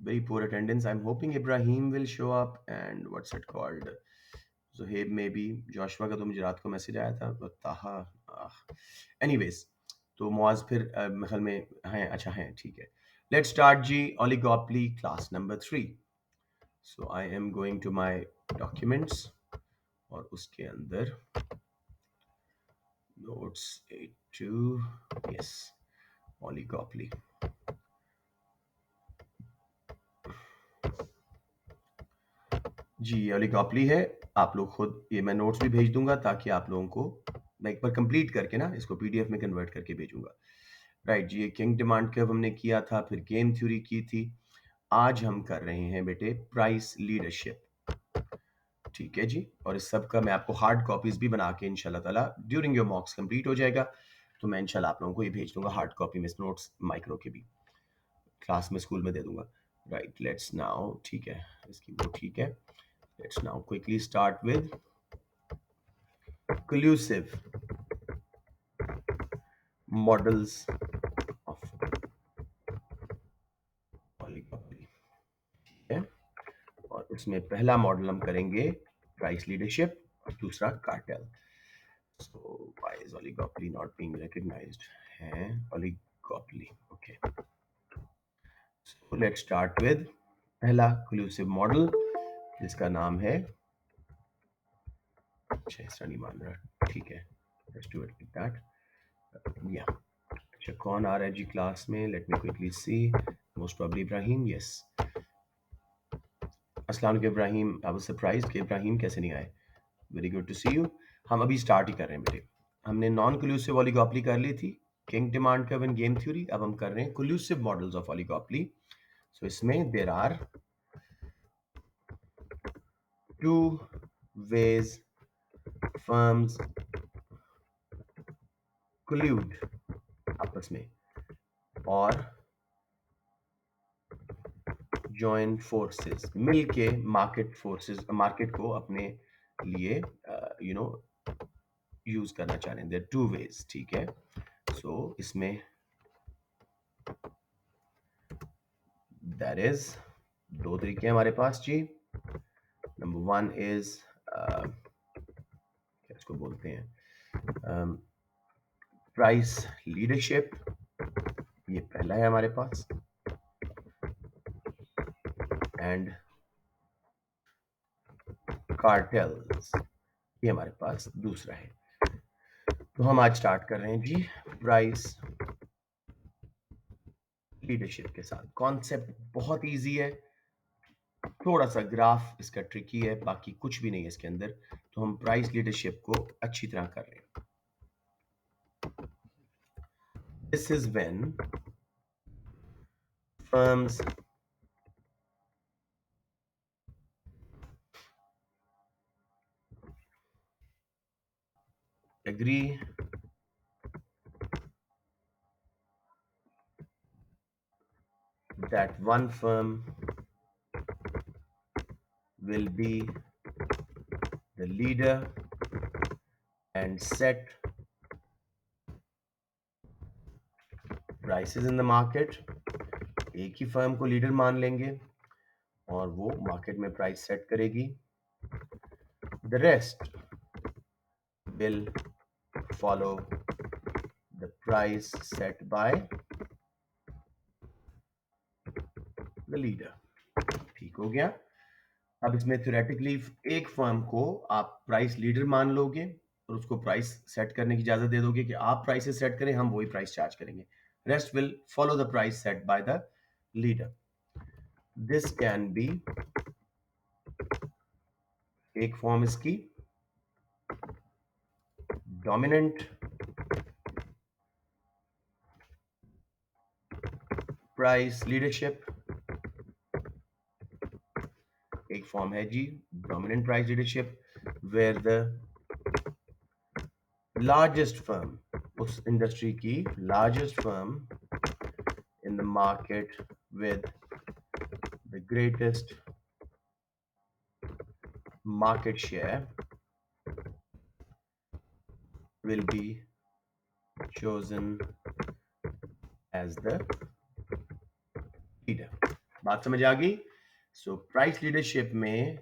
very poor attendance. I'm hoping Ibrahim will show up and what's it called? Zuhaib maybe. Joshua का तो मुझे रात को message आया था but ताहा anyways तो मुआज फिर मेरे ख्याल में हैं अच्छा हैं ठीक है. Let's start ji oligopoly class number 3. So I am going to my documents और उसके अंदर notes 82 yes oligopoly. जी ये ओलिगोपोली है. आप लोग खुद ये मैं नोट्स भी भेज दूंगा ताकि आप लोगों को मैं एक बार कंप्लीट करके ना इसको पीडीएफ में कन्वर्ट करके भेजूंगा. राइट जी ये किंग डिमांड कर्व हमने किया था फिर गेम थ्योरी की थी. आज हम कर रहे हैं बेटे प्राइस लीडरशिप. ठीक है जी और इस सब का मैं आपको हार्ड कॉपीज भी बना के इंशाल्लाह ताला ड्यूरिंग योर मॉक्स कंप्लीट हो जाएगा तो मैं इंशाल्लाह आप लोगों को ये भेज दूंगा हार्ड कॉपी में नोट्स माइक्रो के भी क्लास में स्कूल में दे दूंगा. राइट लेट्स नाउ ठीक है इसकी वो ठीक है. Let's now quickly start with collusive models of oligopoly. ठीक है और उसमें पहला मॉडल हम करेंगे प्राइस लीडरशिप और दूसरा cartel. So why is oligopoly not being recognized है oligopoly. Okay so let's start with पहला collusive मॉडल जिसका नाम है अच्छा इसका नहीं मान रहा ठीक है let's do it like that या अच्छा कौन आ रहा है जी क्लास में let me quickly see most probably Ibrahim yes. अस्सलाम वालेकुम इब्राहिम. आई वाज सरप्राइज्ड कि इब्राहिम कैसे नहीं आए. Very good to see you. हम अभी स्टार्ट ही कर रहे हैं बेटे. हमने नॉन कोल्यूसिव ओलिगोपोली कर ली थी kinked demand curve and game theory. अब हम कर रहे हैं collusive models of oligopoly. So इसमें there are two ways firms collude आपस में और जॉइन फोर्सेस मिलके मार्केट फोर्सेस मार्केट को अपने लिए यू नो यूज करना चाह रहे हैं. देयर टू वेज ठीक है. सो इसमें दैट इज दो तरीके हैं हमारे पास जी. नंबर वन इज क्या इसको बोलते हैं प्राइस लीडरशिप. ये पहला है हमारे पास एंड कार्टेल्स ये हमारे पास दूसरा है. तो हम आज स्टार्ट कर रहे हैं जी प्राइस लीडरशिप के साथ. कॉन्सेप्ट बहुत इजी है. थोड़ा सा ग्राफ इसका ट्रिकी है बाकी कुछ भी नहीं है इसके अंदर. तो हम प्राइस लीडरशिप को अच्छी तरह कर रहे हैं. This is when firms agree that one firm will be the leader and set prices in the market. एक ही फर्म को लीडर मान लेंगे और वो मार्केट में प्राइस सेट करेगी. The rest will follow the price set by the leader. ठीक हो गया. अब इसमें थ्योरेटिकली एक फर्म को आप प्राइस लीडर मान लोगे और उसको प्राइस सेट करने की इजाजत दे दोगे कि आप प्राइसेस सेट करें हम वही प्राइस चार्ज करेंगे. Rest will follow the price set by the leader. This can be एक फॉर्म इसकी डोमिनेंट प्राइस लीडरशिप. एक फॉर्म है जी dominant price leadership where the largest firm उस इंडस्ट्री की largest firm in the market with the greatest market share will be chosen as the leader. बात समझ आ गई? सो प्राइस लीडरशिप में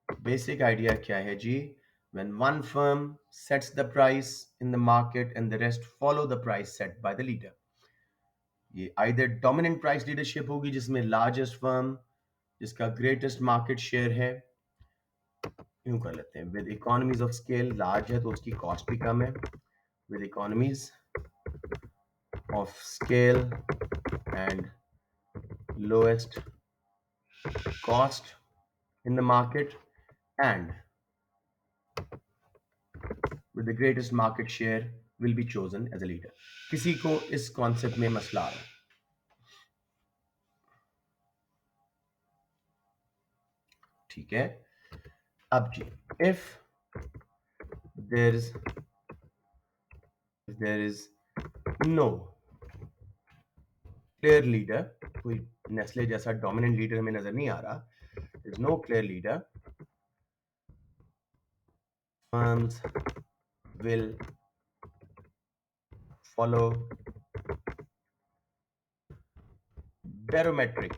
basic idea क्या है जी? When one firm sets the price in the market and the rest follow the price set by the leader. ये either dominant price leadership होगी जिसमें largest firm जिसका greatest market share है, यूं कर लेते हैं, with economies of scale large है तो उसकी cost भी कम है, with economies of scale and lowest cost in the market and with the greatest market share will be chosen as a leader. किसी को इस कॉन्सेप्ट में मसला आ रहा है? ठीक है, अब जी, there is if there is no clear leader, कोई नेस्ले जैसा डोमिनेंट लीडर हमें नजर नहीं आ रहा, there is no clear leader, firms will follow barometric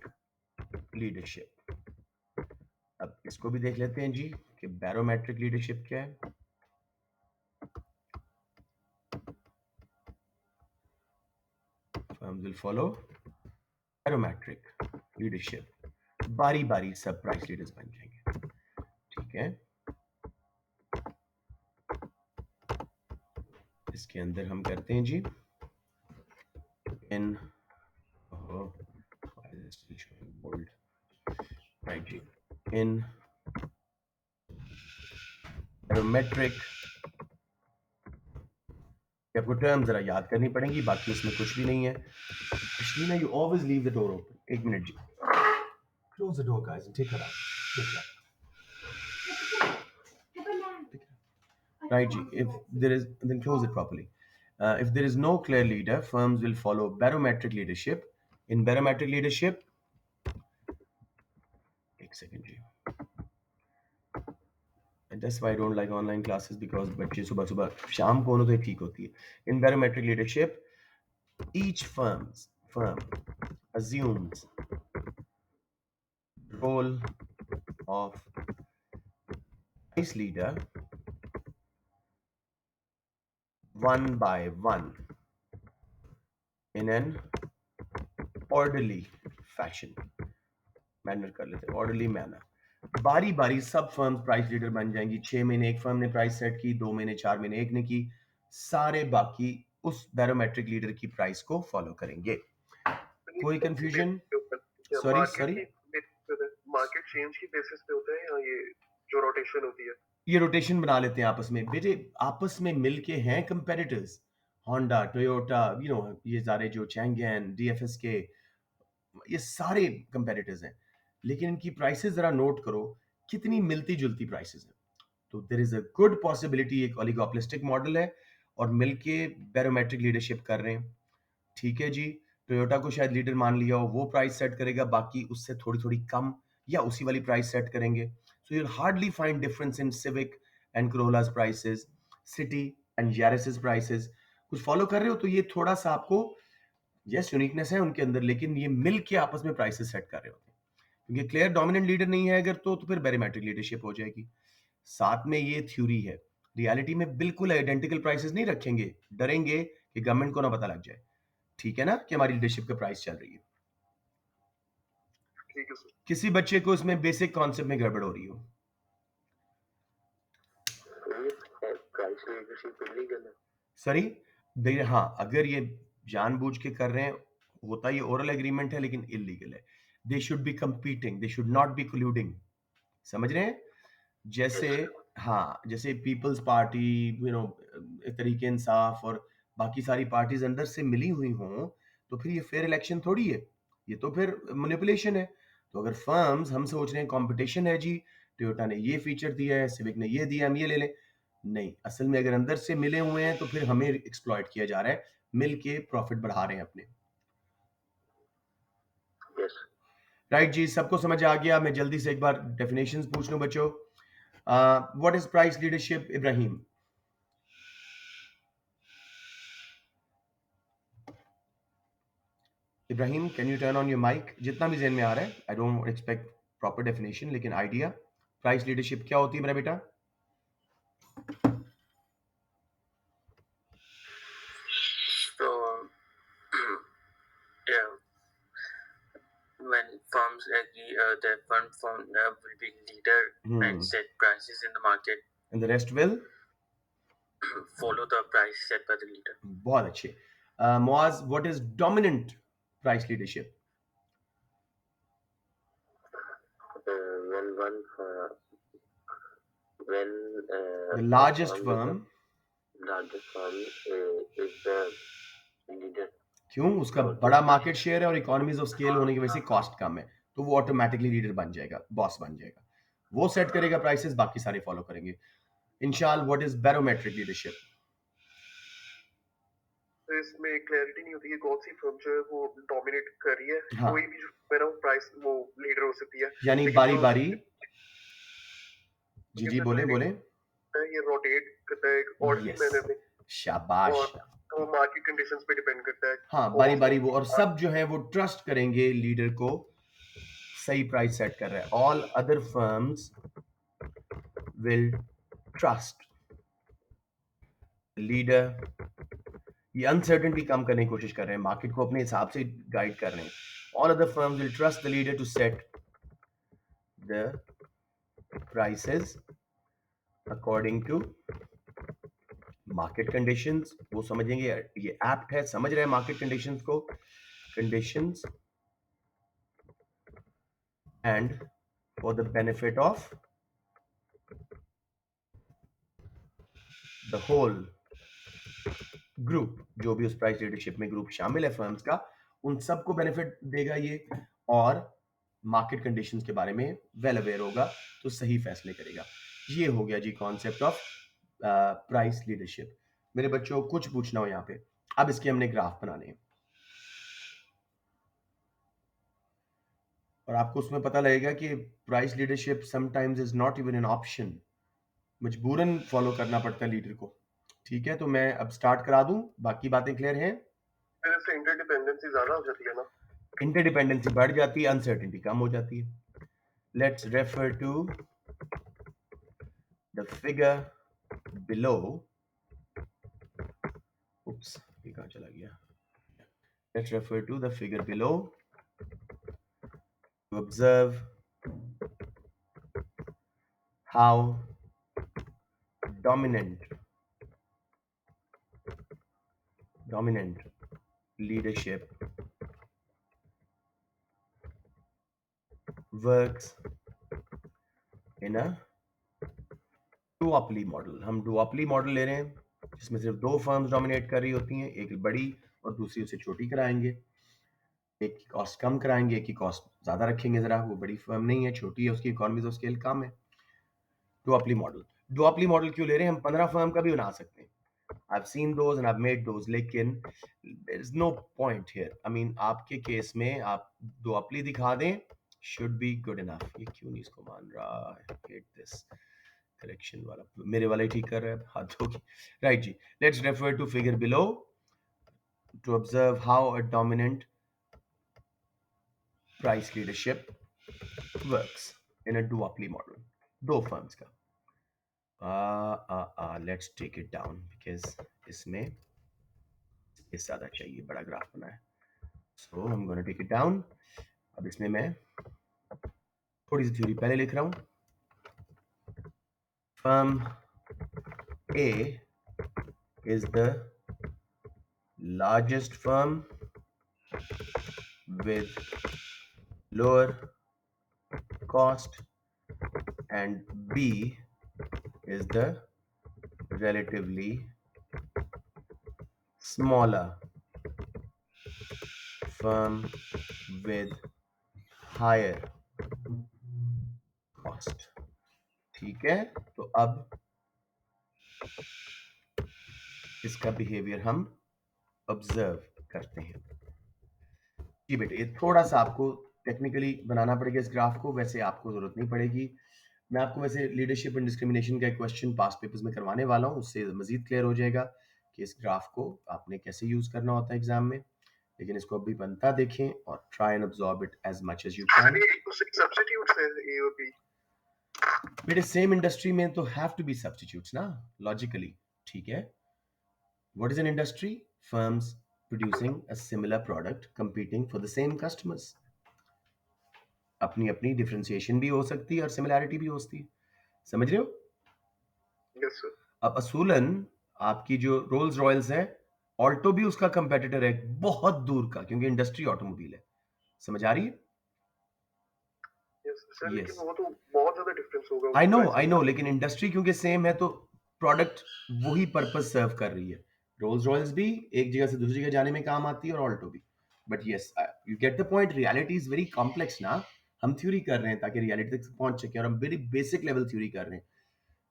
leadership. अब इसको भी देख लेते हैं जी कि बैरोमेट्रिक लीडरशिप क्या है. Firms will follow barometric leadership. बारी बारी सब प्राइस लीडर्स बन जाएंगे. ठीक है, इसके अंदर हम करते हैं जी इन बोल्ड राइट जी, इन बैरोमेट्रिक, आपको टर्म जरा याद करनी पड़ेंगी, बाकी इसमें कुछ भी नहीं है. Ashleena, you always leave the door open. एक मिनट जी. Close the door, guys, and take her out. Take her out. Right, Ji. If there is, then close it properly. If there is no clear leader, firms will follow barometric leadership. In barometric leadership, एक second जी. And that's why I don't like online classes because बच्चे सुबह सुबह शाम को होना तो ठीक होती है. In barometric leadership, each firm assumes role of price leader one by one in an orderly fashion. Manner कर लेते हैं, ऑर्डरली मैनर. बारी बारी सब फर्म प्राइस लीडर बन जाएंगी. 6 महीने एक फर्म ने प्राइस सेट की, 2 महीने 4 महीने एक ने की, सारे बाकी उस बैरोमेट्रिक लीडर की प्राइस को फॉलो करेंगे. कोई confusion? Sorry sorry, market change की बेसिस पे होता है या ये जो रोटेशन होती है? ये रोटेशन बना लेते हैं आपस में. बेटे आपस में मिलके हैं कंपेटिटर्स, होंडा, टोयोटा, ये सारे जो चैंगेन, डीएफएस के, ये सारे कंपेटिटर्स हैं. लेकिन इनकी प्राइसेस जरा नोट करो, कितनी मिलती जुलती प्राइसेस हैं. तो there is a good possibility एक ओलिगोपोलिस्टिक मॉडल है और मिलके बैरोमेट्रिक लीडरशिप कर रहे हैं. ठीक है जी, टोयोटा को शायद लीडर मान लिया हो, वो प्राइस सेट करेगा, बाकी उससे थोड़ी थोड़ी कम या उसी वाली प्राइस सेट करेंगे. So you hardly find difference in Civic and Corollas prices, City and Yaris prices. कुछ फॉलो कर रहे हो तो ये थोड़ा सा आपको यस यूनिकनेस है उनके अंदर, लेकिन ये मिल के आपस में प्राइसेस सेट कर रहे होते हैं. क्योंकि क्लियर डोमिनेंट लीडर नहीं है अगर, तो फिर बैरोमेट्रिक लीडरशिप हो जाएगी. साथ में ये थ्योरी है, रियलिटी में बिल्कुल आइडेंटिकल प्राइसेस नहीं रखेंगे, डरेंगे कि गवर्नमेंट को ना पता लग जाए. ठीक है ना कि हमारी लीडरशिप का प्राइस चल रही है. ठीक है सर. किसी बच्चे को इसमें बेसिक कॉन्सेप्ट में गड़बड़ हो रही हो? प्राइस लीडरशिप इलीगल है? सॉरी, हाँ, अगर ये जानबूझ के कर रहे हैं, होता ये ओरल एग्रीमेंट है लेकिन इलीगल है. They should be competing, they should not be colluding. समझ रहे हैं? जैसे हाँ, जैसे पीपल्स पार्टी, तरीके इंसाफ और बाकी सारी पार्टीज अंदर से मिली हुई हों, तो फिर ये फेयर इलेक्शन थोड़ी है, ये तो फिर मैनिपुलेशन है. तो अगर फर्म्स हम सोच रहे हैं कंपटीशन है जी, टोयोटा ने ये फीचर दिया है, सिविक ने ये दिया, हम ये ले लें, नहीं. असल में अगर अंदर से मिले हुए हैं तो फिर हमें एक्सप्लॉइट किया जा रहा है, मिल के प्रॉफिट बढ़ा रहे हैं अपने. राइट जी, सबको समझ आ गया? मैं जल्दी से एक बार डेफिनेशंस पूछ लूं बच्चों. What is price leadership, Ibrahim? Ibrahim, can you turn on your mic? जितना भी ज़हन में आ रहा है, I don't expect proper definition, लेकिन आइडिया, प्राइस लीडरशिप क्या होती है मेरा बेटा? So, yeah, when firms agree, the fund will be leader and set prices in the market. And the rest will follow the price set by the leader. बहुत अच्छे. Muaz, what is dominant price leadership? When The largest firm is the leader. क्यों? उसका बड़ा market share है और economies of scale होने की वजह से कॉस्ट कम है, तो वो ऑटोमेटिकली लीडर बन जाएगा, बॉस बन जाएगा. वो सेट करेगा प्राइसेस, बाकी सारे फॉलो करेंगे. इंशाल, व्हाट इज बैरोमेट्रिक लीडरशिप? तो इसमें क्लैरिटी नहीं होती है कौन सी फर्म जो है वो डोमिनेट कर रही है. हाँ. कोई भी जो मेरा प्राइस वो लीडर हो सकती है, यानी बारी बारी. जी बोले बोले. ये रोटेट करता है ऑर्डरली मैनर में. शाबाश. तो मार्केट कंडीशंस पे डिपेंड करता है. हाँ, बारी बारी वो, और सब जो है वो ट्रस्ट करेंगे लीडर को, सही प्राइस सेट कर रहा है. All other firms will trust leader. ये अनसर्टेनिटी कम करने की कोशिश कर रहे हैं, मार्केट को अपने हिसाब से गाइड कर रहे हैं. All other firms will trust the leader to set the prices according to market conditions. वो समझेंगे, ये एप्ट है, समझ रहे हैं मार्केट कंडीशंस को, conditions, and for the benefit of the whole group. जो भी उस प्राइस लीडरशिप में ग्रुप शामिल है फर्म्स का, उन सबको बेनिफिट देगा ये, और मार्केट कंडीशंस के बारे में वेल अवेयर होगा, तो सही फैसले करेगा. ये हो गया जी कॉन्सेप्ट ऑफ प्राइस लीडरशिप. मेरे बच्चों, कुछ पूछना हो यहाँ पे? अब इसके हमने ग्राफ बनाने हैं, और आपको उसमें पता लगेगा कि price leadership sometimes is not even an option, मजबूरन फॉलो करना पड़ता है लीडर को. ठीक है, तो मैं अब स्टार्ट करा दूं, बाकी बातें क्लियर हैं? फिर इससे इंटरडिपेंडेंसी ज्यादा हो जाती है ना. इंटरडिपेंडेंसी बढ़ जाती है, अनसर्टेनिटी कम हो जाती है. Let's refer to the figure below. Oops, ये कहाँ चला गया? Let's refer to the figure below to observe how dominant leadership works in a duopoly model. हम duopoly मॉडल ले रहे हैं जिसमें सिर्फ दो फर्म्स डोमिनेट कर रही होती हैं, एक बड़ी और दूसरी उसे छोटी कराएंगे. एक की कॉस्ट कम कराएंगे, एक की कॉस्ट ज्यादा रखेंगे. जरा वो बड़ी फर्म नहीं है, छोटी है, उसकी इकोनॉमीज ऑफ स्केल कम है. डुओपोली मॉडल क्यों ले रहे हैं? हम 15 फर्म का भी बना सकते हैं. I've seen those and I've made those, लेकिन there's no point here. I mean, आपके केस में आप duopoly दिखा दें, should be good enough. ये क्यों नहीं इसको मान रहा? Hate this correction वाला, मेरे वाला ही ठीक कर रहा है हाथों की. Right जी, let's refer to figure below to observe how a dominant price leadership works in a duopoly model. दो फर्म्स का. Let's take it down because इसमें इस ज़्यादा चाहिए, बड़ा ग्राफ बना है. So I'm gonna take it down. अब इसमें मैं थोड़ी सी थ्योरी पहले लिख रहा हूँ. Firm A is the largest firm with lower cost, and B is the relatively smaller firm with higher cost. ठीक है, तो अब इसका बिहेवियर हम ऑब्जर्व करते हैं. जी बेटे, ये थोड़ा सा आपको टेक्निकली बनाना पड़ेगा इस ग्राफ को, वैसे आपको जरूरत नहीं पड़ेगी. मैं आपको वैसे लीडरशिप एंड डिस्क्रिमिनेशन का एक क्वेश्चन पास्ट पेपर्स में करवाने वाला हूँ, उससे मजीद क्लियर हो जाएगा कि इस ग्राफ को आपने कैसे यूज करना होता है एग्जाम में. लेकिन इसको अभी बनता देखें और try and absorb it as much as you can. एक दूसरे के सब्स्टिट्यूट्स हैं ए और बी। बेटे सेम इंडस्ट्री में तो हैव टू बी सब्स्टिट्यूट्स ना, लॉजिकली, ठीक है। What is an industry? Firms producing a similar product competing for the same customers. अपनी अपनी डिफरेंशिएशन भी हो सकती है और सिमिलैरिटी भी हो सकती है, समझ रहे हो? Yes sir. अब असूलन आपकी जो रोल्स रॉयल्स है, ऑल्टो भी उसका कंपेटिटर है बहुत दूर का, क्योंकि इंडस्ट्री ऑटोमोबाइल है, समझ आ रही है? Yes sir, Yes. लेकिन वो तो बहुत ज्यादा डिफरेंस होगा। आई नो, लेकिन इंडस्ट्री क्योंकि सेम है तो प्रोडक्ट वही पर्पस सर्व कर रही है। रोल्स रॉयल्स भी एक जगह से दूसरी जगह जाने में काम आती है और ऑल्टो भी। But yes, you get the point, reality is very complex ना। हम थ्योरी कर रहे हैं ताकि रियलिटी तक पहुंच सके, और हम वेरी बेसिक लेवल थ्योरी कर रहे हैं।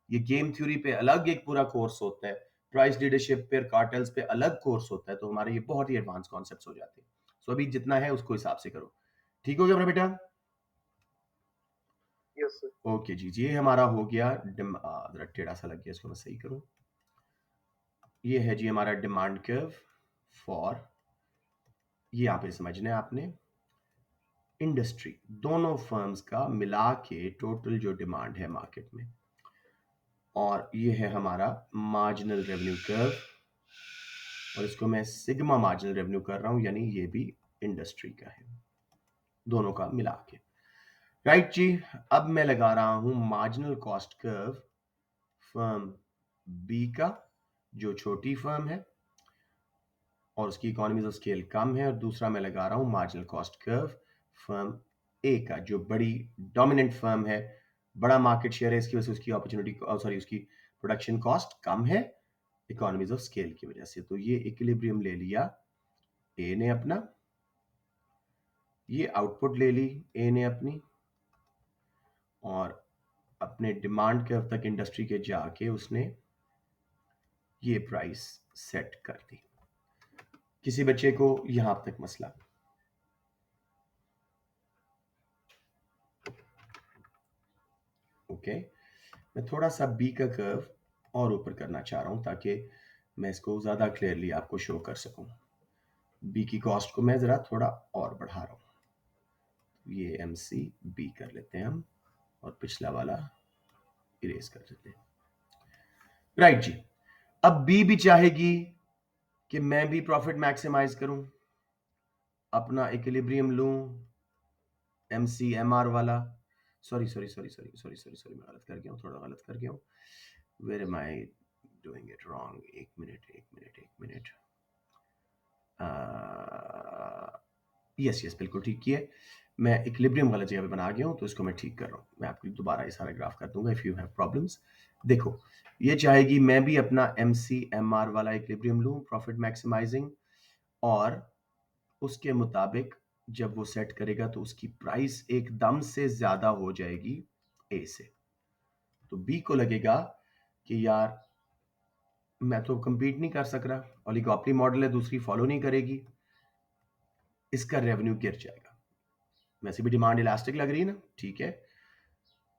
ये गेम थ्योरी पे अलग एक पूरा कोर्स होता है, प्राइस लीडरशिप पे, कार्टेल्स पे अलग कोर्स होता है, तो हमारे ये बहुत ही एडवांस कॉन्सेप्ट्स हो जाते हैं। सो अभी जितना है उसको हिसाब से करो, ठीक हो गया मेरा बेटा? Yes sir. ओके जी, ये हमारा हो गया जरा टेढ़ा सा लग गया, इसको मैं सही करूं। ये है जी हमारा डिमांड कर्व फॉर, ये यहाँ पे समझना है आपने, इंडस्ट्री, दोनों फर्म्स का मिला के टोटल जो डिमांड है मार्केट में। और ये है हमारा मार्जिनल रेवेन्यू कर्व, और इसको मैं सिग्मा मार्जिनल रेवेन्यू कर रहा हूं, यानी ये भी इंडस्ट्री का है, दोनों का मिला के। राइट जी, अब मैं लगा रहा हूं marginal cost curve firm B का, जो छोटी फर्म है और उसकी इकोनॉमीज ऑफ स्केल कम है, और दूसरा मैं लगा रहा हूं मार्जिनल कॉस्ट कर्व फर्म ए का, जो बड़ी डोमिनेंट फर्म है, बड़ा मार्केट शेयर है, इसकी वजह से उसकी अपॉर्चुनिटी, सॉरी, उसकी प्रोडक्शन कॉस्ट कम है इकोनॉमीज ऑफ स्केल की वजह से। तो ये इक्विलिब्रियम ले लिया ए ने अपना, ये आउटपुट ले ली ए ने अपनी, और अपने डिमांड कर्व तक इंडस्ट्री के जाके उसने ये प्राइस सेट कर दी। किसी बच्चे को यहां तक मसला? ओके, मैं थोड़ा सा बी का कर्व और ऊपर करना चाह रहा हूं ताकि मैं इसको ज्यादा क्लियरली आपको शो कर सकूं। बी की कॉस्ट को मैं जरा थोड़ा और बढ़ा रहा हूं, ये एम सी बी कर लेते हैं हम, और पिछला वाला इरेज कर देते हैं। राइट जी, अब बी भी चाहेगी कि मैं भी प्रॉफिट मैक्सिमाइज करूं, अपना इक्विलिब्रियम लूं, एम सी एम आर वाला, सॉरी मैं गलत कर गया हूं, थोड़ा गलत कर गया हूं, where am I doing it wrong, एक मिनट, यस बिल्कुल ठीक किया, मैं इक्विलिब्रियम गलत जगह पे बना गया हूं, तो इसको मैं ठीक कर रहा हूं। मैं आपको दोबारा ये सारा ग्राफ कर दूंगा इफ यू हैव प्रॉब्लम्स। देखो, ये चाहेगी मैं भी अपना एम सी एम आर वाला इक्विलिब्रियम लूं, प्रॉफिट मैक्सिमाइजिंग, और उसके मुताबिक जब वो सेट करेगा तो उसकी प्राइस एकदम से ज्यादा हो जाएगी ए से। तो बी को लगेगा कि यार मैं तो कंपीट नहीं कर सक रहा, ओलिगोपोली मॉडल है, दूसरी फॉलो नहीं करेगी, इसका रेवेन्यू गिर जाएगा। वैसे भी डिमांड इलास्टिक लग रही है ना, ठीक है।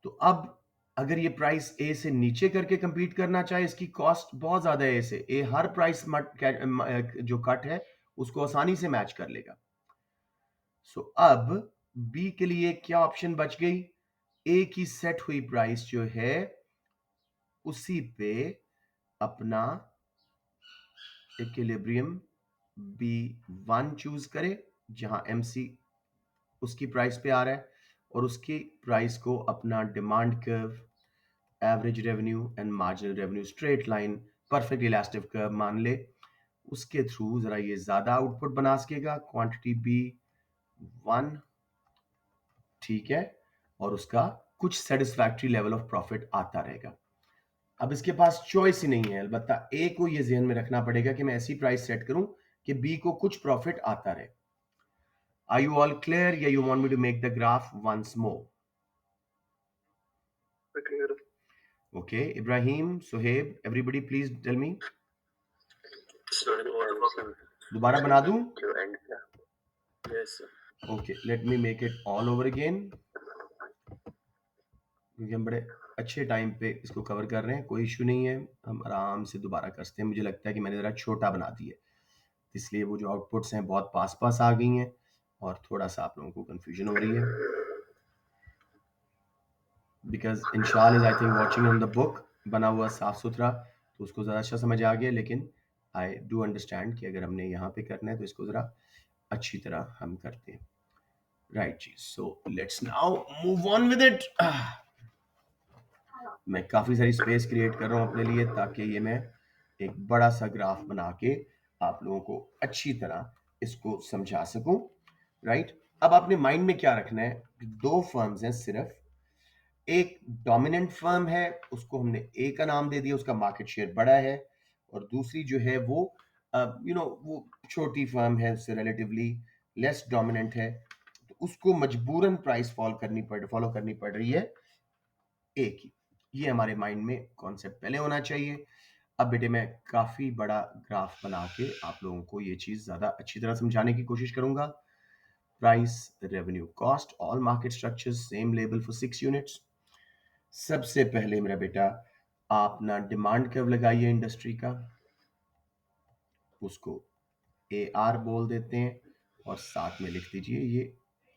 तो अब अगर ये प्राइस ए से नीचे करके कंपीट करना चाहे, इसकी कॉस्ट बहुत ज्यादा है ए से, ए हर प्राइस जो कट है उसको आसानी से मैच कर लेगा। सो अब बी के लिए क्या ऑप्शन बच गई? ए की सेट हुई प्राइस जो है उसी पे अपना इक्विलिब्रियम B1 चूज करे, जहां MC उसकी प्राइस पे आ रहा है, और उसकी प्राइस को अपना demand curve, average revenue and marginal revenue, straight line, perfect elastic curve मान ले, उसके थ्रू जरा ये ज्यादा आउटपुट बना सकेगा, क्वांटिटी B1, ठीक है, और उसका कुछ सेटिस्फैक्टरी लेवल ऑफ प्रॉफिट आता रहेगा। अब इसके पास चॉइस ही नहीं है, अलबत्ता ए को ये ध्यान में रखना पड़ेगा कि मैं ऐसी प्राइस सेट करूं कि बी को कुछ प्रॉफिट आता रहे। आर यू ऑल क्लियर, या you want me to make the graph once more? Clear. Okay, Ibrahim, Suhaib, everybody please tell me. दोबारा बना दूं? जो एंड का Yes, sir. Okay, let me make it all over again, क्योंकि हम बड़े अच्छे टाइम पे इसको कवर कर रहे हैं, कोई इशू नहीं है, हम आराम से दोबारा कर सकते हैं। मुझे लगता है कि मैंने जरा छोटा बना दिया। इसलिए वो जो आउटपुट्स हैं बहुत पास आ गई हैं और थोड़ा सा आप लोगों को कंफ्यूजन हो रही है, because Inshal is I think watching on the book, बना हुआ साफ सुथरा, तो उसको ज़रा अच्छा समझ आ गया। लेकिन आई डू अंडरस्टैंड कि अगर हमने यहाँ पे करना है तो इसको ज़रा अच्छी तरह हम करते हैं। राइट जी, so let's now move on with it. मैं काफ़ी सारी स्पेस क्रिएट कर रहा हूँ अपने लिए, ताकि ये मैं एक बड़ा सा ग्राफ बना के आप लोगों को अच्छी तरह इसको समझा सकूं। राइट, अब आपने माइंड में क्या रखना है, दो फर्म्स हैं सिर्फ, एक डोमिनेंट फर्म है, उसको हमने ए का नाम दे दिया, उसका मार्केट शेयर बड़ा है, और दूसरी जो है वो वो छोटी फर्म है, उससे रिलेटिवली लेस डोमिनेंट है, तो उसको मजबूरन प्राइस फॉलो करनी पड़ रही है ए की। ये हमारे माइंड में कॉन्सेप्ट पहले होना चाहिए। अब बेटे मैं काफी बड़ा ग्राफ बना के आप लोगों को ये चीज ज्यादा अच्छी तरह समझाने की कोशिश करूंगा। Price, revenue, cost, all market structures, same level for 6 units. सबसे पहले मेरा बेटा आप ना डिमांड कर्व लगाइए इंडस्ट्री का, उसको AR बोल देते हैं, और साथ में लिख दीजिए ये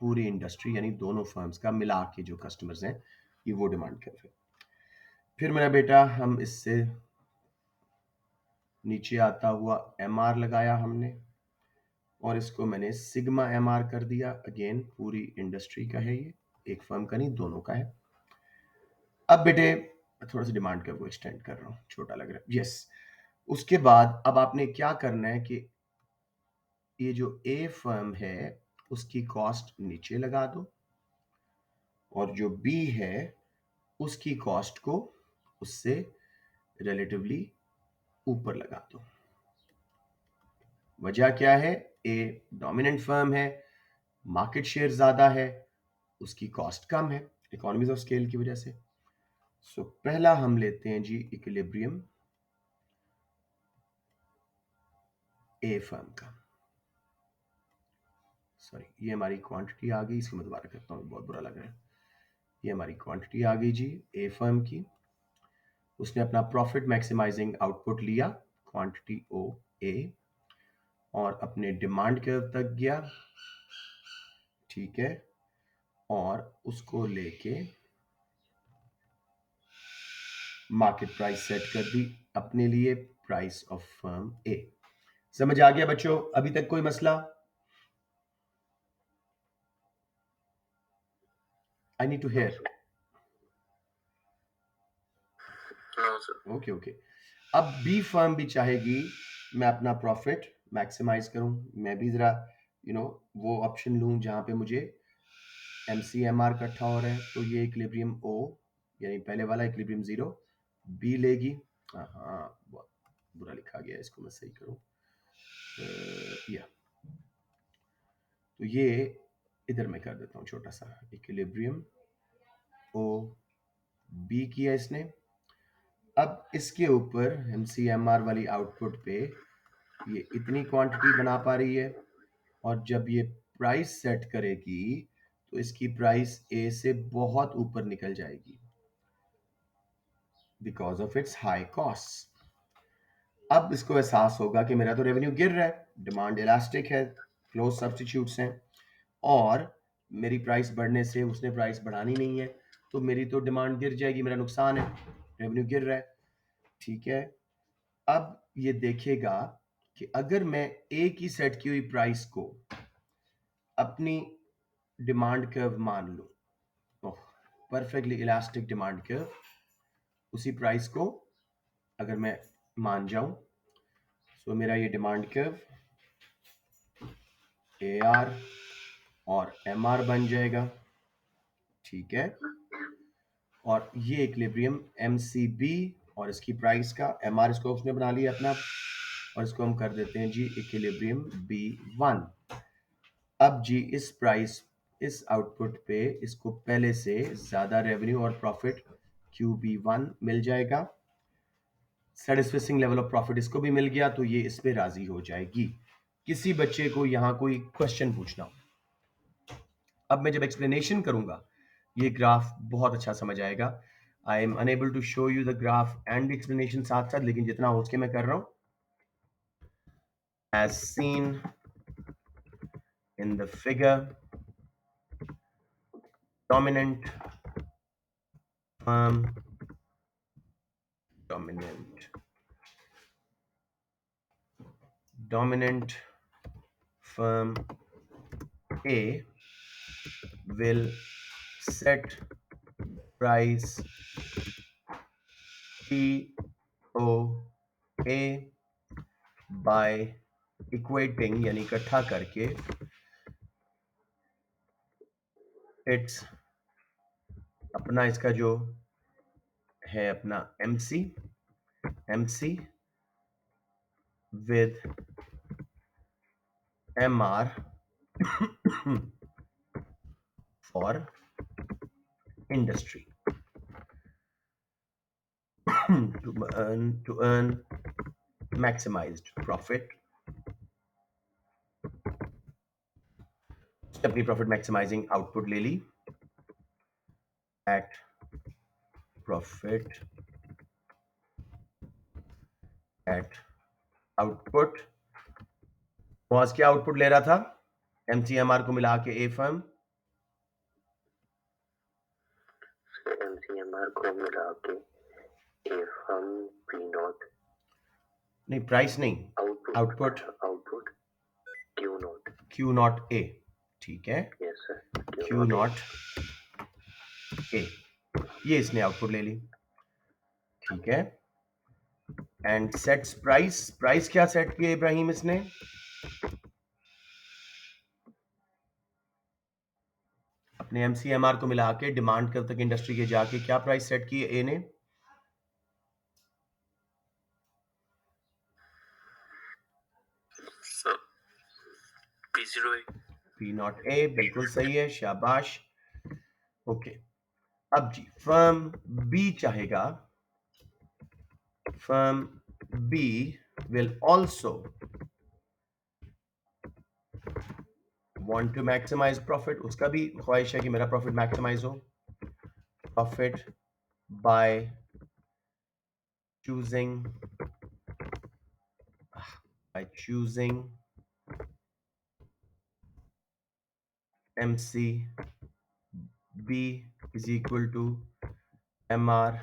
पूरी इंडस्ट्री यानी दोनों फर्म्स का मिला के जो कस्टमर्स हैं, ये वो डिमांड कर्व है। फिर मेरा बेटा हम इससे नीचे आता हुआ MR लगाया हमने, और इसको मैंने सिग्मा MR कर दिया। अगेन पूरी इंडस्ट्री का है, ये एक फर्म का नहीं, दोनों का है। अब बेटे थोड़ा सा डिमांड कर्व को एक्सटेंड कर रहा हूँ, छोटा लग रहा है, यस। उसके बाद अब आपने क्या करना है कि ये जो ए फर्म है उसकी कॉस्ट नीचे लगा दो, और जो बी है उसकी कॉस्ट को उससे रिलेटिवली ऊपर लगा दो। वजह क्या है, ए डोमिनेंट फर्म है, मार्केट शेयर ज्यादा है, उसकी कॉस्ट कम है, इकोनॉमीज ऑफ स्केल की वजह से। सो पहला हम लेते हैं जी इक्विलिब्रियम ए फर्म का। सॉरी, ये हमारी क्वांटिटी आ गई, इसको मैं दोबारा करता हूँ, बहुत बुरा लग रहा है। ये हमारी क्वांटिटी आ गई जी ए फर्म की। उसने अपना प्रॉफिट मैक्सिमाइजिंग आउटपुट लिया, क्वांटिटी ओ ए, और अपने डिमांड कर्व तक गया, ठीक है, और उसको लेके मार्केट प्राइस सेट कर दी अपने लिए, प्राइस ऑफ फर्म ए। समझ आ गया बच्चों, अभी तक कोई मसला? I need to hear. No, sir. Okay okay. अब बी फर्म भी चाहेगी मैं अपना प्रॉफिट मैक्सिमाइज करूं, मैं भी जरा वो ऑप्शन लूं जहां पे मुझे MCMR इकट्ठा हो रहा है। तो ये इक्विलिब्रियम ओ यानी पहले वाला इक्विलिब्रियम 0 बी लेगी। हाँ, बहुत बुरा लिखा गया, इसको मैं सही करूं। या तो ये इधर मैं कर देता हूं छोटा सा, इक्विलिब्रियम ओ बी किया इसने। अब इसके ऊपर MCMR वाली आउटपुट पे ये इतनी क्वांटिटी बना पा रही है, और जब ये प्राइस सेट करेगी तो इसकी प्राइस ए से बहुत ऊपर निकल जाएगी because of its high cost. अब इसको एहसास होगा कि मेरा तो रेवेन्यू गिर रहा है, डिमांड इलास्टिक है, क्लोज सब्स्टिट्यूट्स हैं, और मेरी प्राइस बढ़ने से उसने प्राइस बढ़ानी नहीं है, तो मेरी तो डिमांड गिर जाएगी, मेरा नुकसान है, रेवेन्यू गिर रहा है, ठीक है। अब ये देखेगा कि अगर मैं ए की सेट की हुई प्राइस को अपनी डिमांड कर्व मान लूं, परफेक्टली इलास्टिक डिमांड कर्व, उसी प्राइस को अगर मैं मान जाऊं, तो मेरा ये डिमांड कर्व AR और MR बन जाएगा, ठीक है। और ये इक्विलिब्रियम MCB और इसकी प्राइस का MR इसको उसने बना लिया अपना, और इसको हम कर देते हैं जी इक्विलिब्रियम B1। अब जी इस प्राइस, इस आउटपुट पे इसको पहले से ज्यादा रेवेन्यू और प्रॉफिट QB1 मिल जाएगा, सेटिस्फाइंग लेवल ऑफ प्रॉफिट इसको भी मिल गया, तो ये इस पे राजी हो जाएगी। किसी बच्चे को यहां कोई क्वेश्चन पूछना हो, अब मैं जब एक्सप्लेनेशन करूंगा ये ग्राफ बहुत अच्छा समझ आएगा। I am unable to show you the graph and explanation साथ साथ, लेकिन जितना हो सके मैं कर रहा हूं। as seen in the figure, dominant firm A will set price POA by equating यानी इकट्ठा करके इट्स अपना इसका जो है अपना MC with MR for industry to earn maximized profit. अपनी प्रॉफिट मैक्सिमाइजिंग आउटपुट ले ली at profit at output. Boss क्या आउटपुट ले रहा था एमसीएमआर को मिला के ए फर्म एमसीएमआर को मिला के ए फर्म पी नॉट नहीं प्राइस नहीं आउटपुट क्यू नॉट ए ठीक है yes sir Q not a ये इसने आउटपुट ले ली ठीक है एंड सेट्स प्राइस क्या सेट किया इब्राहिम इसने अपने एमसीएमआर को मिला के डिमांड कर्व तक इंडस्ट्री के जाके क्या प्राइस सेट की ए ने पी नॉट ए बिल्कुल सही है शाबाश ओके अब जी फर्म बी चाहेगा firm B will also want to maximize profit उसका भी ख्वाहिश है कि मेरा प्रॉफिट मैक्सिमाइज हो profit by choosing MCB is equal to MR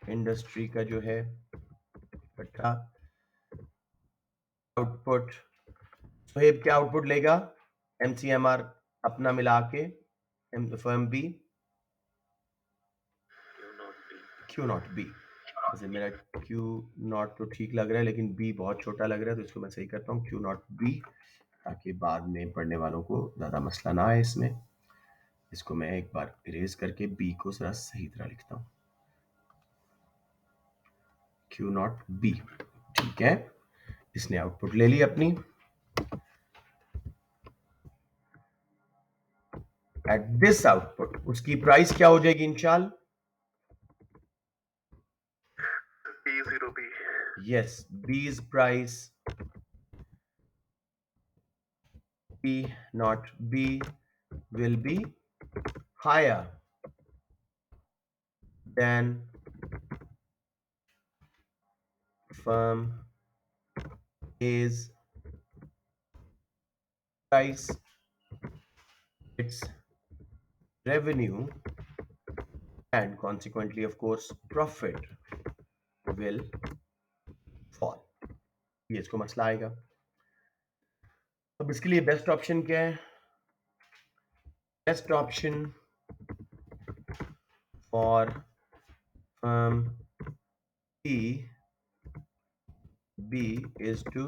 industry का जो है इकट्ठा आउटपुट सोहेब क्या आउटपुट लेगा एमसीएमआर अपना मिला के firm B Q not B जैसे मेरा क्यू नॉट तो ठीक लग रहा है लेकिन बी बहुत छोटा लग रहा है तो इसको मैं सही करता हूँ क्यू नॉट बी ताकि बाद में पढ़ने वालों को ज़्यादा मसला ना आए इसमें इसको मैं एक बार इरेज करके बी को जरा सही तरह लिखता हूँ क्यू नॉट बी ठीक है इसने आउटपुट ले ली अपनी एट दिस आउटपुट उसकी प्राइस क्या हो जाएगी इंशाल P0B yes B's price P not B will be higher than firm A's price its revenue and consequently of course profit will fall ये इसको मसला आएगा अब इसके लिए बेस्ट ऑप्शन क्या है best option for firm B is to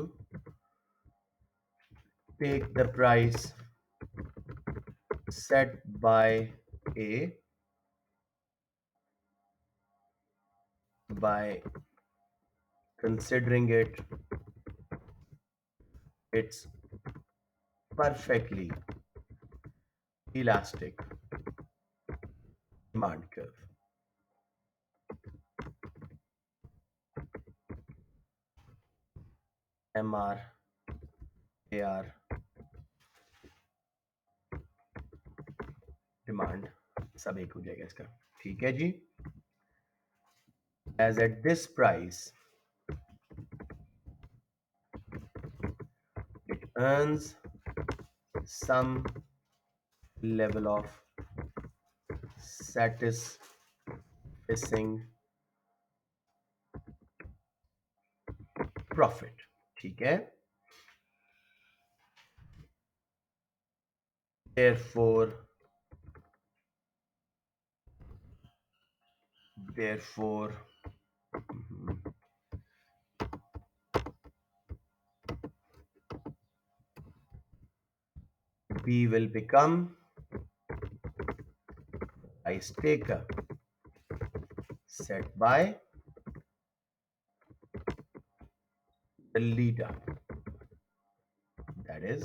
take the price set by A by considering it's perfectly elastic demand curve. MR, AR, demand सब एक हो जाएगा इसका ठीक है जी as at this price earns some level of satisfying profit. ठीक है, therefore B will become price taker set by the leader, that is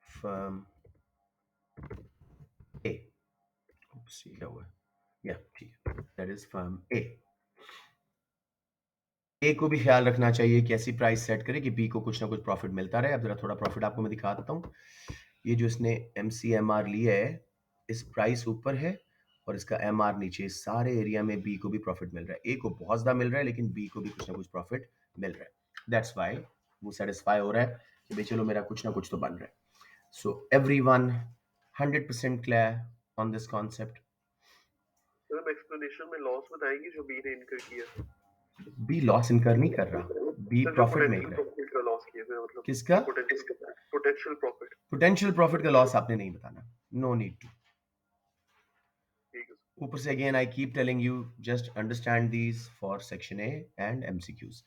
firm A. Oops, ये क्या हुआ? Yeah, ठीक है, that is firm A. ए को भी ख्याल रखना चाहिए कि ऐसी प्राइस सेट करे कि बी को कुछ ना कुछ प्रॉफिट मिलता रहे। अब जरा थोड़ा प्रॉफिट आपको मैं दिखा देता हूँ। ये जो इसने MCMR लिया है, इस प्राइस ऊपर है और इसका MR नीचे, सारे एरिया में बी को भी प्रॉफिट मिल रहा है। ए को बहुत ज़्यादा मिल रहा है लेकिन बी को भी कुछ ना कुछ प्रॉफिट मिल रहा है। दैट्स वाई वो सेटिस्फाई हो रहा है कि भाई चलो मेरा कुछ ना कुछ तो बन रहा है। So everyone 100% clear on this concept? मतलब एक्सप्लेनेशन में लॉस बताएंगे जो बी ने इनकर किया। बी लॉस इनकर नहीं कर रहा, बी प्रॉफिट मेक रहा है। प्रॉफिट का लॉस किया है, मतलब किसका? Potential profit. पोटेंशियल प्रॉफिट का लॉस आपने नहीं बताना, नो नीड टू। ठीक है। ऊपर से again I keep telling you just understand these for section A and MCQs।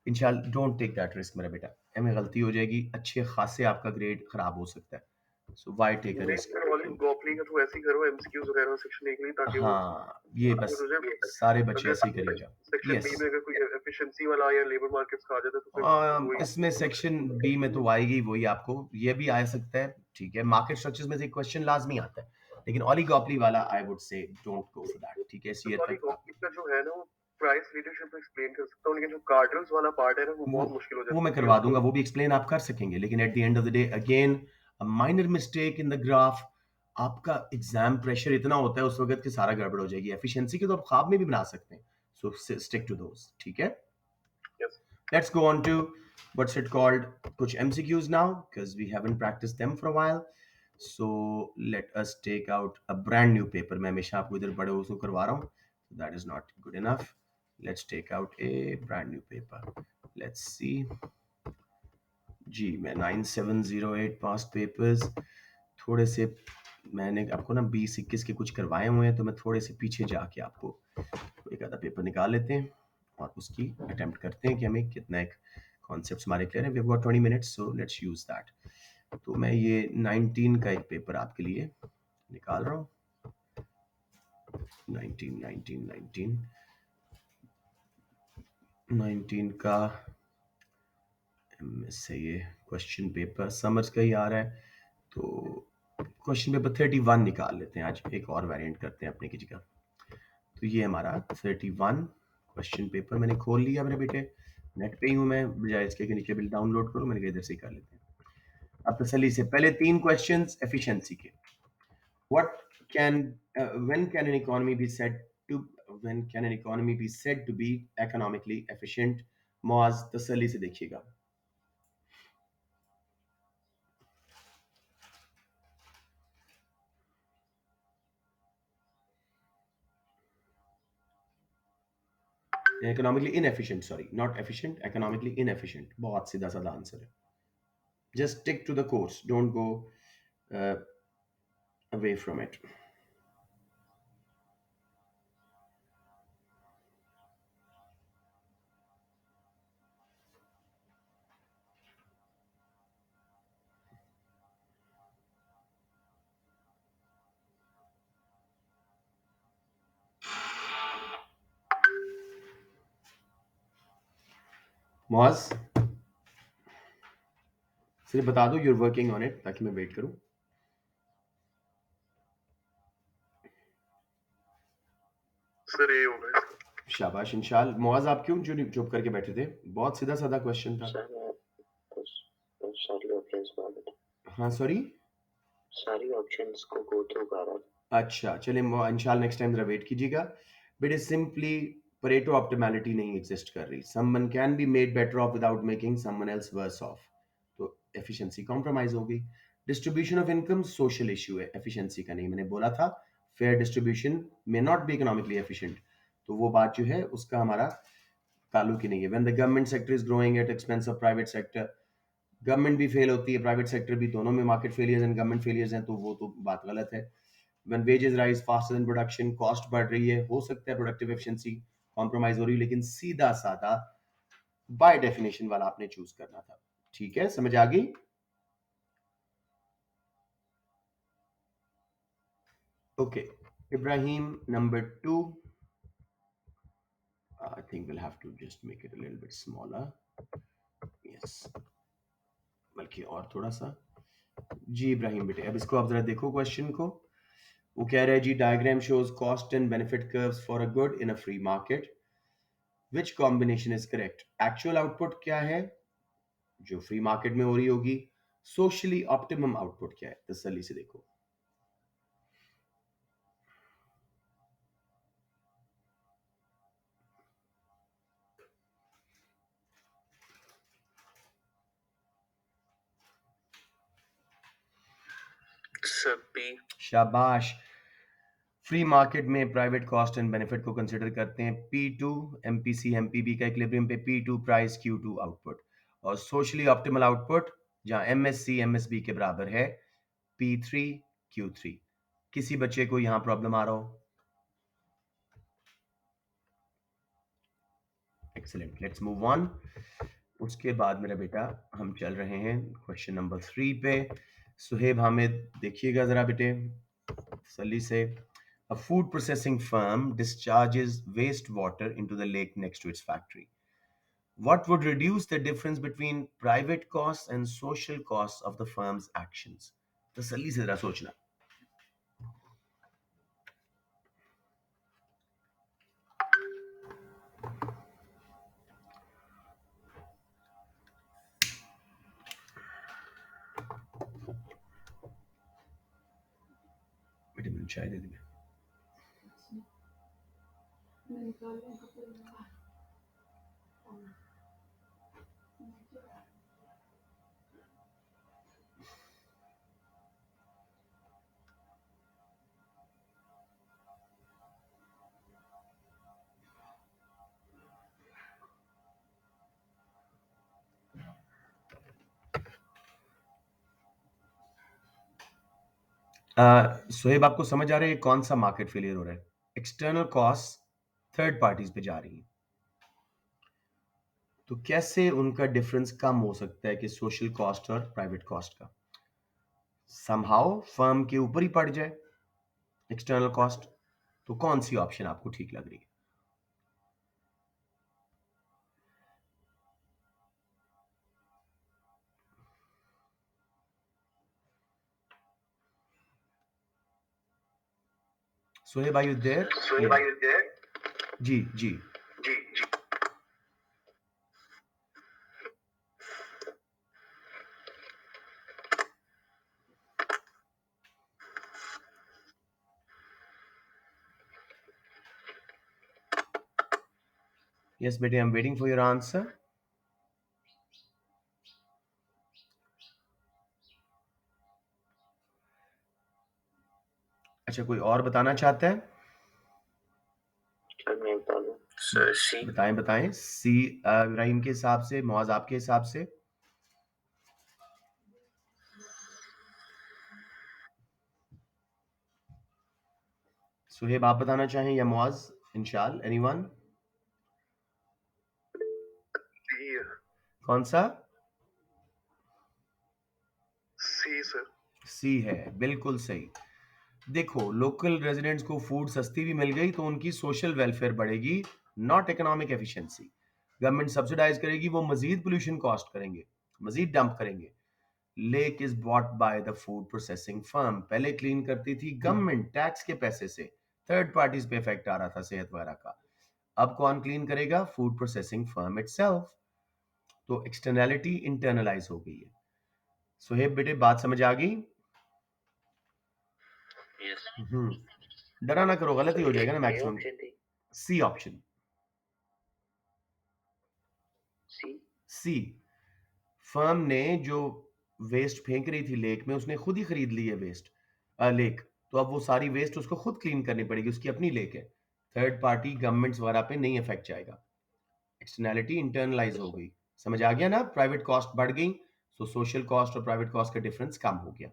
इंशाल्लाह डोंट टेक दैट रिस्क मेरा बेटा, हमें गलती हो जाएगी, अच्छे खासे आपका ग्रेड खराब हो सकता है। So why take a risk? गॉपली का तो ऐसे ही करो MCQs वगैरह सेक्शन 1 में, ताकि हाँ, ये बस सारे बच्चे ऐसे ही करिएगा। सेक्शन बी में अगर कोई एफिशिएंसी वाला या लेबर मार्केट्स का आ जाता है तो फिर इसमें सेक्शन बी में तो आएगी वही, आपको ये भी आ सकता है, ठीक है। मार्केट स्ट्रक्चर्स में से क्वेश्चन लाजमी आता है, लेकिन ओलिगोपोली वाला I would say don't go for that, ठीक है। इस ईयर तक ओलिगोपोली का जो है ना वो प्राइस लीडरशिप एक्सप्लेन कर सकता हूं, लेकिन जो कार्टल्स वाला पार्ट है ना वो बहुत मुश्किल हो जाता है। वो मैं करवा दूंगा, वो भी एक्सप्लेन आप कर सकेंगे, लेकिन at the end of the day again a minor mistake in the graph, आपका एग्जाम प्रेशर इतना होता है उस वक्त कि सारा गड़बड़ हो जाएगी। एफिशिएंसी के तो आप ख्वाब में भी बना सकते हैं, सो स्टिक टू दोस, ठीक है। Let's go on to what's it called, kuch MCQs now because we haven't practiced them for a while. So let us take out a brand new paper. मैं हमेशा आपको इधर बड़े उसको करवा रहा हूँ, so that is not good enough. Let's take out a brand new paper. Let's see. जी मैं 9708 past papers, थोड़े से मैंने आपको ना 20-21 के कुछ करवाए हुए हैं, तो मैं थोड़े से पीछे जाके आपको एक आधा पेपर निकाल लेते हैं और उसकी अटेम्प्ट करते हैं कि हमें कितना एक कॉन्सेप्ट्स हमारे क्लियर है। We have got 20 minutes, so let's use that. तो मैं ये 19 का एक पेपर आपके लिए निकाल रहा हूँ। 19 का से ये क्वेश्चन पेपर समर्स का ही आ रहा है, तो क्वेश्चन पेपर 31 निकाल लेते हैं। आज एक और वेरिएंट करते हैं अपने की जगह। तो ये हमारा 31 क्वेश्चन पेपर मैंने खोल लिया मेरे बेटे, नेट पे ही हूँ मैं, बजाय इसके कि नीचे बिल डाउनलोड करूँ, मैंने कहा इधर से ही कर लेते हैं। अब तसल्ली से पहले 3 क्वेश्चंस एफिशिएंसी के। when can an economy be said to be economically efficient? मौज तसल्ली से देखिएगा। economically inefficient, sorry, not efficient, economically inefficient, बहुत सीधा साधा आंसर है। just stick to the course, don't go away from it. मौज सिर्फ बता दो you're working on it ताकि मैं वेट करूं। सर ये होगा। शाबाश इंशाल। मौज आप क्यों चुप करके बैठे थे? बहुत सीधा साधा क्वेश्चन था। सारी ऑप्शंस में आ गए। हाँ सॉरी, सारी ऑप्शंस को गो थ्रू कर रहा। अच्छा चलिए इंशाल्लाह नेक्स्ट टाइम जरा वेट कीजिएगा। But is simply Pareto optimality नहीं एग्जिस्ट कर रही. Someone can be made better off without making someone else worse off. तो एफिशिएंसी कॉम्प्रोमाइज हो गई. Distribution of income social issue है, एफिशिएंसी का नहीं. मैंने बोला था fair distribution may not be economically efficient, तो वो बात जो है उसका हमारा ताल्लुक ही नहीं है. When the government sector is growing at expense of private sector, government भी फेल होती है, प्राइवेट सेक्टर भी, दोनों में market failures and government failures हैं, तो वो तो बात गलत है. When wages rise faster than production, cost बढ़ रही है, हो सकता है प्रोडक्टिव एफिशिएंसी कॉम्प्रोमाइज हो रही है, लेकिन सीधा साधा बाय डेफिनेशन वाला आपने चूज करना था. ठीक है, समझ आ गई? Okay, Ibrahim number 2. I think we'll have to just make it a little bit smaller. Yes. बल्कि और थोड़ा सा. जी इब्राहिम बेटे, अब इसको आप जरा देखो क्वेश्चन को. वो कह रहा है जी, diagram shows cost and benefit curves for a good in a free market. Which combination is correct? Actual output क्या है जो फ्री मार्केट में हो रही होगी? सोशली ऑप्टिमम आउटपुट क्या है? तसल्ली से देखो. सभी शाबाश. फ्री मार्केट में प्राइवेट कॉस्ट एंड बेनिफिट को कंसिडर करते हैं. P2 MPC MPB का इक्विलिब्रियम पे P2 प्राइस, Q2 आउटपुट. और सोशली ऑप्टिमल आउटपुट जहां MSC MSB के बराबर है P3 Q3. किसी बच्चे को यहां प्रॉब्लम आ रहा हो? Excellent, let's move on. उसके बाद मेरा बेटा हम चल रहे हैं क्वेश्चन नंबर 3 पे. सुहेब हामिद, देखिएगा जरा बेटे तसल्ली से. A food processing firm discharges wastewater into the lake next to its factory. What would reduce the difference between private costs and social costs of the firm's actions? तसल्ली से जरा सोचना. बेटे मैंने चाय दे दी. सुहेब, आपको समझ आ रहा है ये कौन सा मार्केट फेलियर हो रहा है? एक्सटर्नल कॉस्ट थर्ड पार्टीज पे जा रही है, तो कैसे उनका डिफरेंस कम हो सकता है कि सोशल कॉस्ट और प्राइवेट कॉस्ट का? समहाउ फर्म के ऊपर ही पड़ जाए एक्सटर्नल कॉस्ट. तो कौन सी ऑप्शन आपको ठीक लग रही है? Soheb, are you there? Soheb, are you there? Ji ji. Ji ji. Yes, बेटे, I'm waiting for your answer. अच्छा, कोई और बताना चाहता है? सर मैं बता दूं. सर सी. बताएं बताएं. सी इब्राहिम के हिसाब से, मौज आपके हिसाब से? सुहेब आप बताना चाहें या मौज? इंशाल, एनीवन? सी कौन सा? सी सर. सी है, बिल्कुल सही. देखो, लोकल रेजिडेंट्स को फूड सस्ती भी मिल गई तो उनकी सोशल वेलफेयर बढ़ेगी, not economic efficiency. Government subsidize करेगी, वो मजीद पोल्यूशन कॉस्ट करेंगे, मजीद डंप करेंगे. Lake is bought by the food processing firm. पहले क्लीन करती थी गवर्नमेंट टैक्स के पैसे से, थर्ड पार्टीज पे इफेक्ट आ रहा था सेहत वगैरह का. अब कौन क्लीन करेगा? Food processing firm itself. तो एक्सटर्नैलिटी इंटरनलाइज हो गई है. सुहेब बेटे, बात समझ आ गई? यस. डरा ना करो, गलती हो जाएगा ना ये मैक्सिमम. ऑप्शन थी. C option. सी, फर्म ने जो वेस्ट फेंक रही थी लेक में, उसने खुद ही खरीद ली है लेक, तो अब वो सारी वेस्ट उसको खुद क्लीन करनी पड़ेगी, उसकी अपनी लेक है। थर्ड पार्टी गवर्नमेंट्स वगैरह पे नहीं इफेक्ट जाएगा, एक्सटर्नैलिटी इंटरनलाइज हो गई। समझ आ गया ना? प्राइवेट कॉस्ट बढ़ गई, सो सोशल कॉस्ट और प्राइवेट कॉस्ट का डिफरेंस कम हो गया,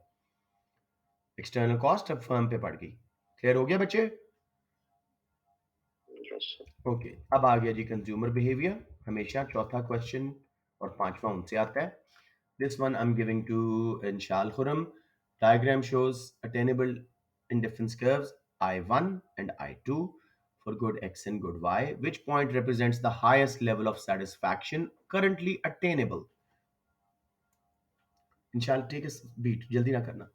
एक्सटर्नल कॉस्ट अब फर्म पे बढ़ गई। क्लियर हो गया बच्चे? Yes, sir. ओके, अब आ गया जी कंज्यूमर बिहेवियर। हमेशा चौथा क्वेश्चन और पांचवा उनसे आता है। This one I am giving to Inshal Khurram. Diagram shows attainable indifference curves I1 and I2 for good x and good y. Which point represents the highest level of satisfaction currently attainable? Inshal take a beat, जल्दी ना करना।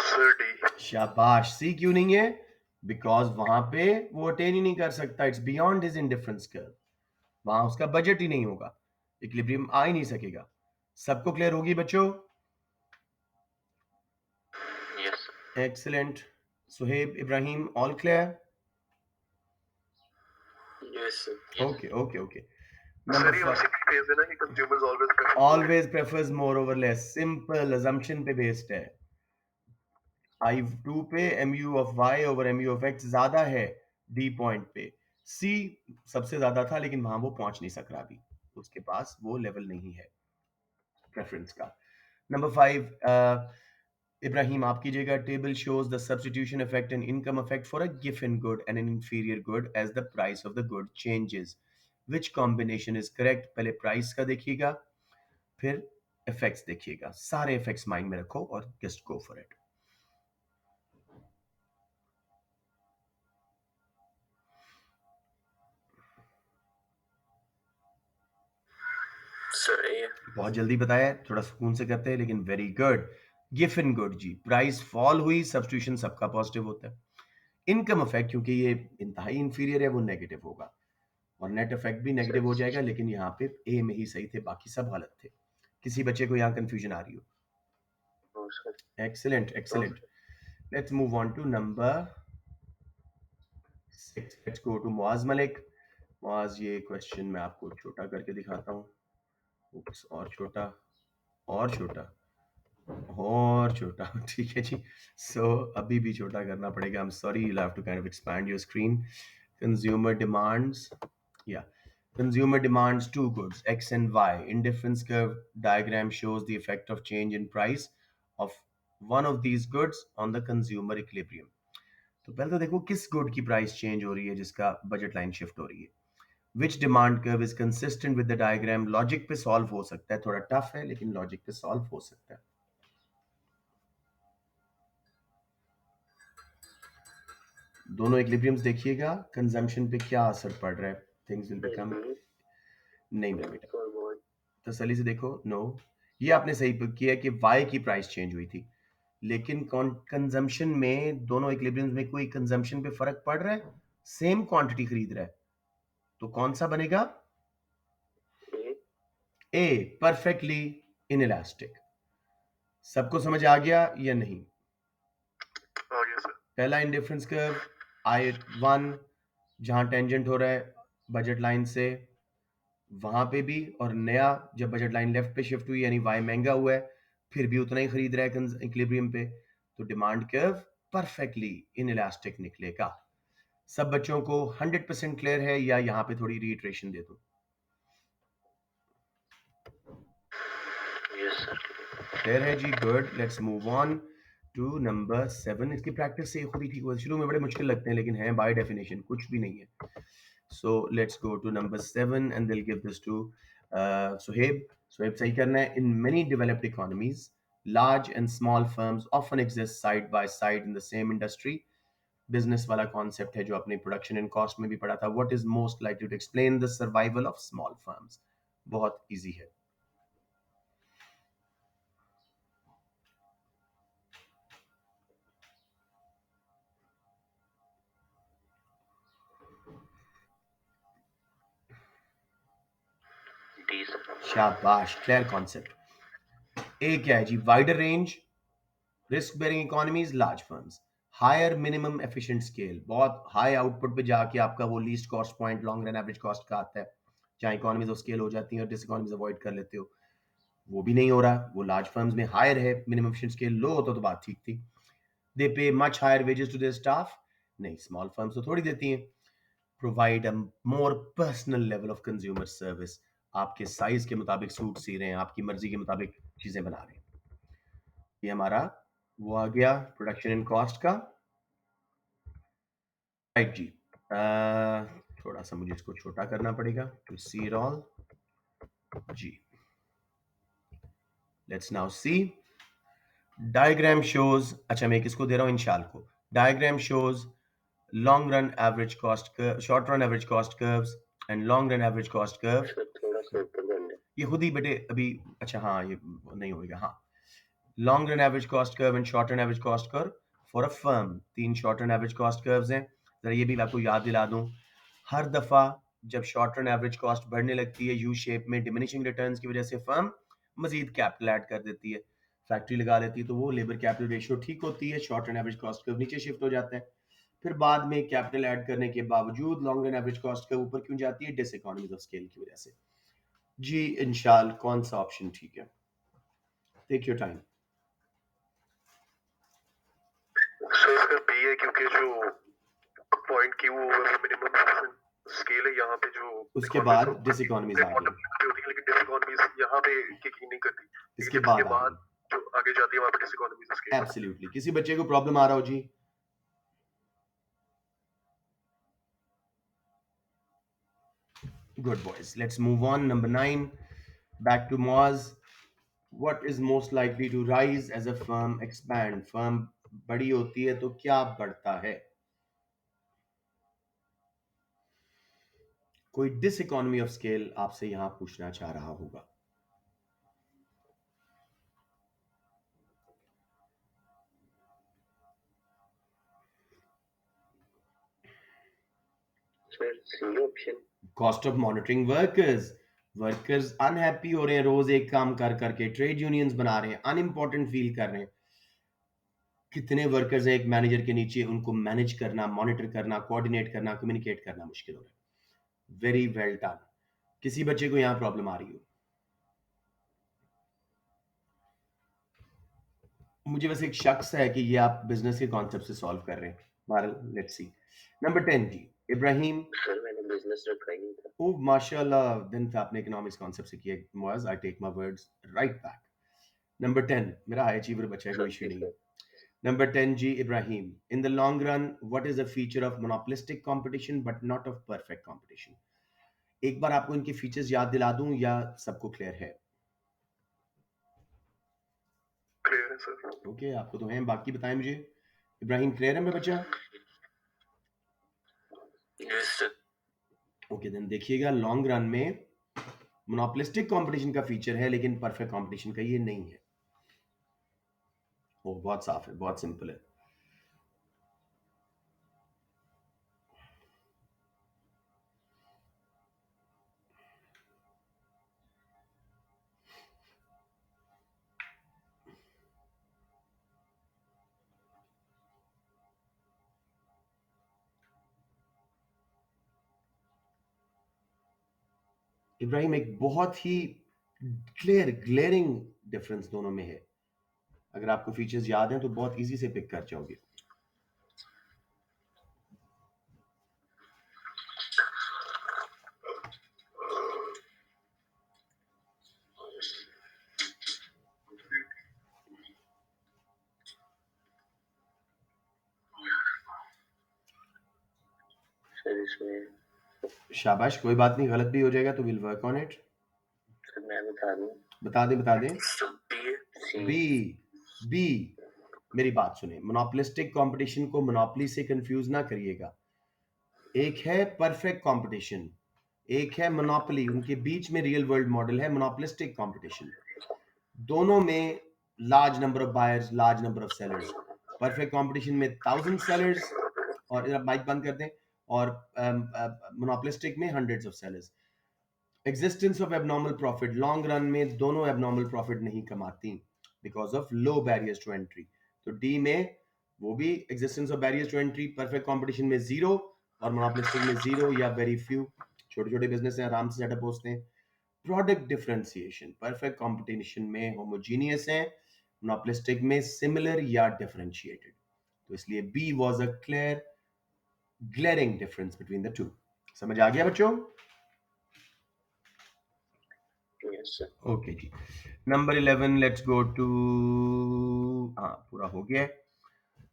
Sir D. शाबाश। सी क्यों नहीं है? Because वहां पे वो अटेन ही नहीं कर सकता, it's beyond his indifference curve, वहां उसका बजट ही नहीं होगा, इक्विलिब्रियम आ ही नहीं सकेगा। सबको क्लियर होगी बच्चों? Yes, sir. Excellent. Suhaib, Ibrahim, all clear? Yes, sir. Okay okay okay. Sir, number ये उसी पे based है ना कि consumers always prefer always prefers more over less, simple assumption पे बेस्ड है। I2 पे mu of y over mu of x ज्यादा है D पॉइंट पे। C सबसे ज्यादा था लेकिन वहां वो पहुंच नहीं सक रहा अभी, उसके पास वो लेवल नहीं है प्रेफरेंस का। नंबर 5, इब्राहिम आप कीजिएगा। Table shows the substitution effect and income effect for a given good and an inferior good as the price of the good changes. Which combination is correct? पहले प्राइस का देखिएगा, फिर effects देखिएगा, सारे effects mind में रखो और just go for it. Sir A. बहुत जल्दी बताया, थोड़ा सुकून से करते हैं लेकिन वेरी गुड। गिवन गुड जी, प्राइस फॉल हुई, सब्स्टिट्यूशन सबका पॉजिटिव होता है। इनकम इफेक्ट क्योंकि ये इंतहाई इंफीरियर है वो नेगेटिव होगा, और नेट इफेक्ट भी नेगेटिव हो जाएगा, लेकिन यहाँ पे ए में ही सही थे, बाकी सब गलत थे। किसी बच्चे को यहाँ कंफ्यूजन आ रही हो? No, sir. Excellent excellent. Let's move on to number 6। Let's go to Muaz Malik. Muaz, ये क्वेश्चन मैं आपको छोटा करके दिखाता हूँ। उप्स, और छोटा, और छोटा, और छोटा। ठीक है जी। सो अभी भी छोटा करना पड़ेगा, I am sorry, you have to kind of expand your screen. Consumer demands, या consumer demands two goods x and y. Indifference curve diagram shows the effect of change in price of one of these goods on the consumer equilibrium. तो पहले तो देखो किस good की price change हो रही है जिसका बजट लाइन शिफ्ट हो रही है। Which demand curve is consistent with the diagram? Logic पे सॉल्व हो सकता है, थोड़ा टफ है लेकिन लॉजिक पे सॉल्व हो सकता है। दोनों इक्विलिब्रियम्स देखिएगा, कंजम्पशन पे क्या असर पड़ रहा है। थिंग्स विल बिकम, नहीं मेरा बेटा, For what? तसल्ली से देखो। नो, ये आपने सही किया कि वाई की प्राइस चेंज हुई थी, लेकिन कंजम्पशन में दोनों इक्विलिब्रियम्स में कोई कंजम्पशन पे फर्क पड़ रहा है? सेम क्वांटिटी खरीद रहा है, तो कौन सा बनेगा? A. A, perfectly inelastic. सबको समझ आ गया या नहीं? Oh, yes, sir. पहला इंडिफरेंस कर्व I1 जहां टेंजेंट हो रहा है बजट लाइन से, वहां पे भी, और नया जब बजट लाइन लेफ्ट पे शिफ्ट हुई यानी वाई महंगा हुआ है, फिर भी उतना ही खरीद रहा है इक्विलिब्रियम पे, तो डिमांड कर्व परफेक्टली इनइलास्टिक निकलेगा। सब बच्चों को 100% क्लियर है या यहाँ पे थोड़ी रीइटरेशन दे दूं? Yes, sir. क्लियर है जी, good. Let's move on to number 7। इसकी प्रैक्टिस से खुद ही ठीक हुआ, शुरू में बड़े मुश्किल लगते हैं लेकिन है बाय डेफिनेशन कुछ भी नहीं है। So let's go to number 7 and they'll give this to Suhaib. Suhaib, सही करना है। In many developed economies, large and small firms often exist side by side in the same industry. Business वाला concept है जो अपने production and cost में भी पढ़ा था। What is most likely to explain the survival of small firms? बहुत easy है। B sir. शाबाश, क्लियर कॉन्सेप्ट। ए क्या है जी? Wider range, risk bearing economies, large firms, higher minimum efficient scale, बहुत हाई आउटपुट पे जाके आपका वो least cost point long run average cost का आता है, जहाँ इकोनॉमीज ऑफ स्केल हो जाती हैं और डिस इकोनॉमीज अवॉइड कर लेते हो, वो भी नहीं हो रहा। वो लार्ज फर्म्स में हायर है, मिनिमम एफिशिएंट स्केल लो होता तो बात ठीक थी। They pay much higher wages to their staff, नहीं स्मॉल फर्म्स तो थोड़ी देती हैं। Provide a more personal level of consumer service, आपके साइज के मुताबिक सूट सी रहे हैं, आपकी मर्जी के मुताबिक चीजें बना रहे हैं। ये हमारा वो आ गया प्रोडक्शन एंड कॉस्ट का। राइट जी, थोड़ा सा मुझे इसको छोटा करना पड़ेगा टू सी इट ऑल जी। Let's now see diagram shows, अच्छा मैं किसको दे रहा हूं, इंशाल को। Diagram shows long run average cost curve, short run average cost curves and long run average cost curve. Sir थोड़ा सा ऊपर कर लें। ये खुद ही बेटे अभी, अच्छा हाँ ये नहीं होगा, हाँ। Long run average cost curve and short run average cost curve for a firm, 3 short run average cost curves हैं। जरा ये भी मैं आपको याद दिला दूं, हर दफा जब शॉर्ट रन एवरेज कॉस्ट बढ़ने लगती है यू शेप में, डिमिनिशिंग रिटर्न्स की वजह से फर्म मजीद कैपिटल ऐड कर देती है, फैक्ट्री लगा लेती है, तो वो लेबर कैपिटल रेशियो ठीक होती है, short run average cost curve नीचे शिफ्ट हो जाता है। फिर बाद में कैपिटल ऐड करने के बावजूद long run average cost curve ऊपर क्यों जाती है? डिस इकोनॉमीज ऑफ स्केल की वजह से। जी इंशाल कौन सा ऑप्शन ठीक है? Take your time. सर इसका बी है, क्योंकि जो point Q over minimum scale है यहाँ पे, जो उसके बाद डिस इकोनॉमीज आ गई, लेकिन डिस इकोनॉमीज यहाँ पे किक नहीं करती, इसके लेकिन बाद इसके आ बाद गई। जो आगे जाती है वहाँ पे डिस इकोनॉमीज स्केल। एब्सोल्युटली। किसी बच्चे को प्रॉब्लम आ रहा हो जी? Good boys. Let's move on. Number 9. Back to Moaz. What is most likely to rise as a firm expand? Firm बड़ी होती है तो क्या बढ़ता है? कोई डिस इकोनॉमी ऑफ स्केल आपसे यहां पूछना चाह रहा होगा। Sir C option. Cost of monitoring workers, workers unhappy हो रहे हैं, रोज एक काम कर करके, ट्रेड यूनियंस बना रहे हैं, अनइम्पॉर्टेंट फील कर रहे हैं। कितने वर्कर्स हैं एक मैनेजर के नीचे, उनको मैनेज करना, मॉनिटर करना, कोऑर्डिनेट करना, कम्युनिकेट करना मुश्किल हो रहा है। Very well done. किसी बच्चे को यहां प्रॉब्लम आ रही हो? मुझे वैसे एक शख्स है कि ये आप बिजनेस के कॉन्सेप्ट से सॉल्व कर रहे हैं। बहरहाल लेट्स सी। नंबर 10 जी, इब्राहिम। सर मैंने बिजनेस रखा ही नहीं था। ओ माशाल्लाह, दिन आपने इकोनॉमिक्स कॉन्सेप्ट से किया। Muaz, I take my words right back. Number 10 मेरा हाई अचीवर बच्चा है, कोई इशू नहीं है। नंबर 10 जी, Ibrahim. In the long run what is the feature of monopolistic competition but not of perfect competition? एक बार आपको इनके फीचर्स याद दिला दूं या सबको क्लियर है? क्लियर है सर। ओके, आपको तो हैं, बाकी बताएं मुझे। इब्राहिम क्लियर है मेरा बच्चा? Yes, sir. ओके देन देखिएगा, लॉन्ग रन में मोनोपोलिस्टिक कंपटीशन का फीचर है लेकिन परफेक्ट कंपटीशन का ये नहीं है। वो बहुत साफ है, बहुत सिंपल है। इब्राहिम, एक बहुत ही क्लियर ग्लेरिंग डिफरेंस दोनों में है। अगर आपको फीचर्स याद हैं तो बहुत इजी से पिक कर जाओगे। सर इसमें शाबाश, कोई बात नहीं, गलत भी हो जाएगा तो will work on it. Sir मैं बता दूं। बता दें, बता दें। So B. सी। बी। बी। मेरी बात सुने, मोनोपोलिस्टिक कंपटीशन को मोनोपोली से कंफ्यूज ना करिएगा। एक है परफेक्ट कंपटीशन, एक है मोनोपोली। उनके बीच में रियल वर्ल्ड मॉडल है मोनोपोलिस्टिक कंपटीशन। दोनों में large number of buyers, large number of sellers. Perfect competition में 1000 सेलर्स, और माइक बंद कर दें, और मोनोपोलिस्टिक में hundreds of sellers. Existence of abnormal profit, long run में दोनों एबनॉर्मल प्रॉफिट नहीं कमाती because of low barriers to entry. तो डी में वो भी existence of barriers to entry, perfect competition में जीरो और मोनोपोलिस्टिक में जीरो या वेरी फ्यू। छोटे छोटे बिजनेस हैं, आराम से सेटअप होते हैं। प्रोडक्ट डिफरेंशिएशन, परफेक्ट कंपटीशन में होमोजीनियस है, मोनोपोलिस्टिक में सिमिलर या डिफरेंशिएटेड। तो इसलिए B was a clear glaring difference between the two. समझ आ गया बच्चों? Yes, sir. ओके जी। नंबर 11 लेट्स गो टू, हाँ पूरा हो गया है,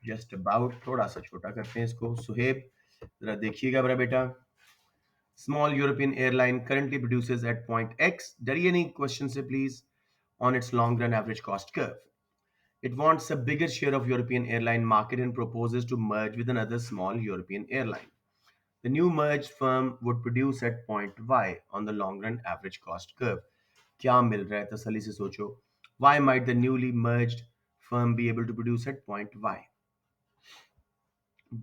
जस्ट अबाउट, थोड़ा सा छोटा करते हैं इसको। सुहेब जरा देखिएगा मेरा बेटा। Small European airline currently produces at point X, डरिए नहीं क्वेश्चन से please, on its long run average cost curve. It wants a bigger share of European airline market and proposes to merge with another small European airline. The new merged firm would produce at point Y on the long run average cost curve. क्या मिल रहा है तसल्ली से सोचो. Why might the newly merged firm be able to produce at point Y?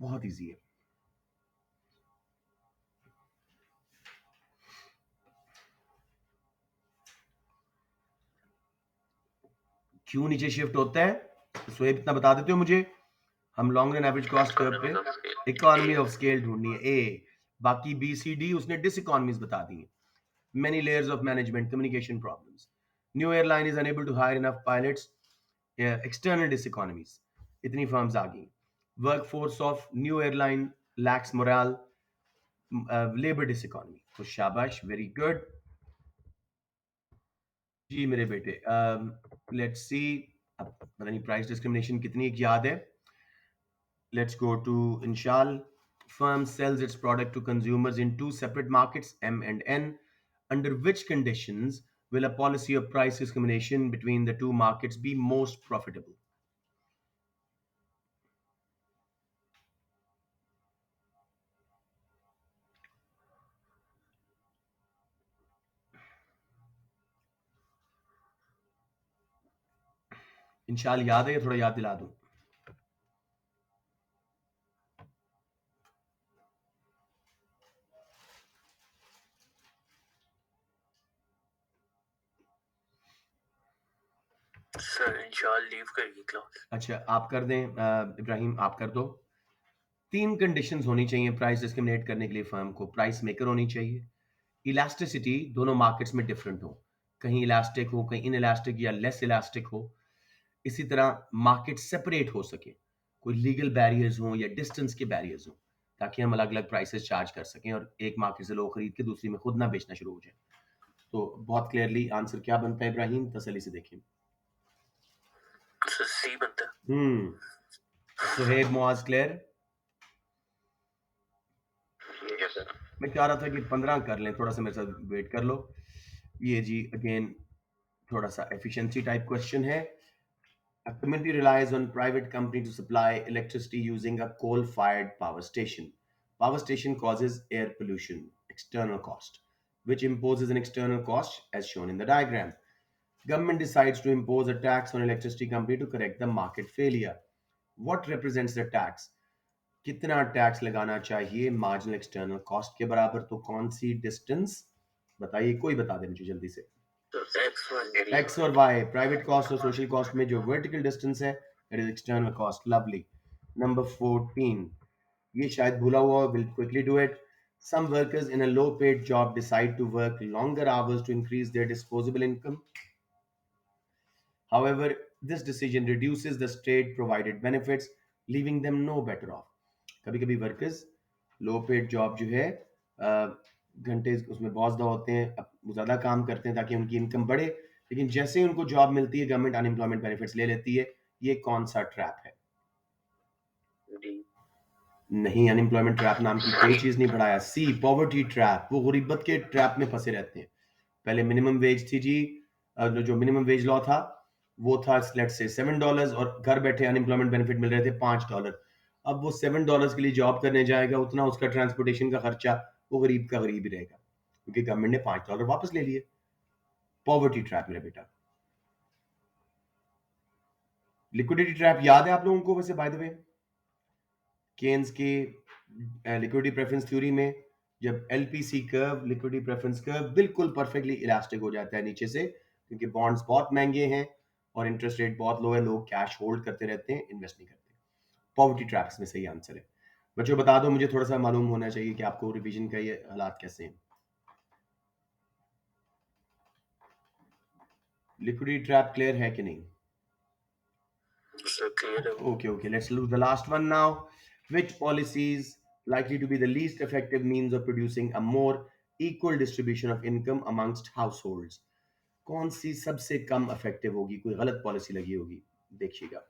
बहुत easy है. क्यों नीचे शिफ्ट होता है? सोएब इतना बता देते हो मुझे. हम long run average cost curve पे इकोनॉमी ऑफ स्केल ढूंढनी है. ए, बाकी बी सी डी उसने डिस इकोनॉमीज बता दी हैं. Many layers of management, communication problems. New airline is unable to hire enough pilots. External diseconomies. इतनी firms आ गई. Workforce of new airline lacks morale. Labor diseconomy. तो शाबाश, very good. जी मेरे बेटे. Let's see. अब पता नहीं price discrimination कितनी एक याद है. Let's go to Inshal. Firm sells its product to consumers in two separate markets, M and N. Under which conditions will a policy of price discrimination between the two markets be most profitable? इंशाल याद है या थोड़ा याद दिला दूं? Sir इंशाल्लाह leave करिए class. अच्छा आप कर दें, इब्राहिम आप कर दो. 3 कंडीशंस होनी चाहिए प्राइस डिस्क्रिमिनेट करने के लिए फर्म को. प्राइस मेकर होनी चाहिए, इलास्टिसिटी दोनों मार्केट्स में डिफरेंट हो, कहीं इलास्टिक हो कहीं इन इलास्टिक या लेस इलास्टिक हो. इसी तरह मार्केट सेपरेट हो सके, कोई लीगल बैरियर्स हो या डिस्टेंस के बैरियर्स हो, ताकि हम अलग अलग प्राइसेस चार्ज कर सकें और एक मार्केट से लोग खरीद के दूसरी में खुद ना बेचना शुरू हो जाए. तो बहुत क्लियरली आंसर क्या बनता है इब्राहिम, तसल्ली से देखिए. सर सी बनता है. Suhaib Muaz clear. Yes, sir. मैं चाह रहा था कि 15 कर लें, थोड़ा सा मेरे साथ वेट कर लो. ये जी अगेन थोड़ा सा एफिशिएंसी टाइप क्वेश्चन है. A community relies on private company to supply electricity using a coal-fired power station. Power station causes air pollution, external cost, which imposes an external cost as shown in the diagram. Government decides to impose a tax on electricity company to correct the market failure. What represents the tax? कितना tax लगाना चाहिए marginal external cost के बराबर? तो कौन सी distance बताइए, कोई बता दे मुझे जल्दी से. एक्स और वाई, प्राइवेट कॉस्ट और सोशल कॉस्ट में जो वर्टिकल डिस्टेंस है that is external cost. Lovely. Number 14, ये शायद भूला हुआ, will quickly do it. Some workers in a low paid job decide to work longer hours to increase their disposable income. However, this decision reduces the state provided benefits, leaving them no better off. कभी कभी workers लो paid job जो है, घंटे उसमें बहुत ज़्यादा होते हैं, वो ज़्यादा काम करते हैं ताकि उनकी इनकम बढ़े, लेकिन जैसे ही उनको जॉब मिलती है गवर्नमेंट अनएम्प्लॉयमेंट बेनिफिट्स ले लेती है. ये कौन सा ट्रैप है? D. नहीं, अनएम्प्लॉयमेंट ट्रैप नाम की कोई चीज़ नहीं पढ़ाया. सी, पॉवर्टी ट्रैप. वो गुरिबत के ट्रैप में फंसे रहते हैं. पहले मिनिमम वेज थी जी, जो मिनिमम वेज लॉ था वो था लेट्स से $7 और घर बैठे अनएम्प्लॉयमेंट बेनिफिट मिल रहे थे $5. अब वो $7 के लिए जॉब करने जाएगा, उतना उसका ट्रांसपोर्टेशन का खर्चा वो गरीब का गरीब ही रहेगा, क्योंकि गवर्नमेंट ने $5 वापस ले लिए. पॉवर्टी ट्रैप मेरा बेटा. लिक्विडिटी ट्रैप याद है आप लोगों को? वैसे बाय द वे केन्स की लिक्विडिटी प्रेफरेंस थ्योरी में जब LPC curve, liquidity preference curve बिल्कुल परफेक्टली इलास्टिक हो जाता है नीचे से, क्योंकि बॉन्ड्स बहुत महंगे हैं और इंटरेस्ट रेट बहुत लो है, लोग कैश होल्ड करते रहते हैं, इन्वेस्ट नहीं करते। पॉवर्टी ट्रैप्स में सही आंसर है। बच्चों बता दो, मुझे थोड़ा सा मालूम होना चाहिए कि आपको रिवीजन का ये हालात कैसे हैं। लिक्विडिटी ट्रैप क्लियर है कि नहीं? So clear. Okay. Let's do the last one now. Which policies likely to be the least effective means of producing a more equal distribution of income amongst households? कौन सी सबसे कम effective होगी? कोई गलत policy लगी होगी, देखिएगा।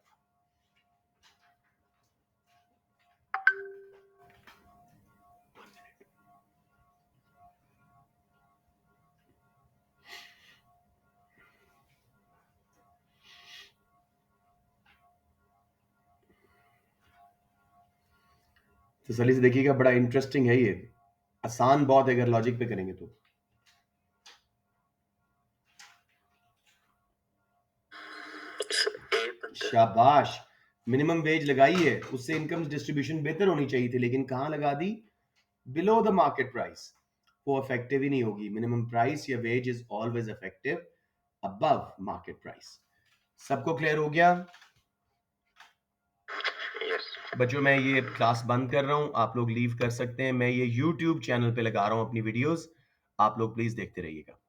तो तसल्ली से देखिएगा, बड़ा इंटरेस्टिंग है ये, आसान बहुत है अगर लॉजिक पे करेंगे तो। शाबाश, मिनिमम वेज लगाई है, उससे इनकम डिस्ट्रीब्यूशन बेहतर होनी चाहिए थी, लेकिन कहां लगा दी? Below the market price. वो इफेक्टिव ही नहीं होगी। मिनिमम प्राइस या wage is always effective above market price. सबको क्लियर हो गया? बच्चों मैं ये क्लास बंद कर रहा हूं, आप लोग लीव कर सकते हैं। मैं ये YouTube चैनल पे लगा रहा हूं अपनी वीडियोस, आप लोग प्लीज देखते रहिएगा।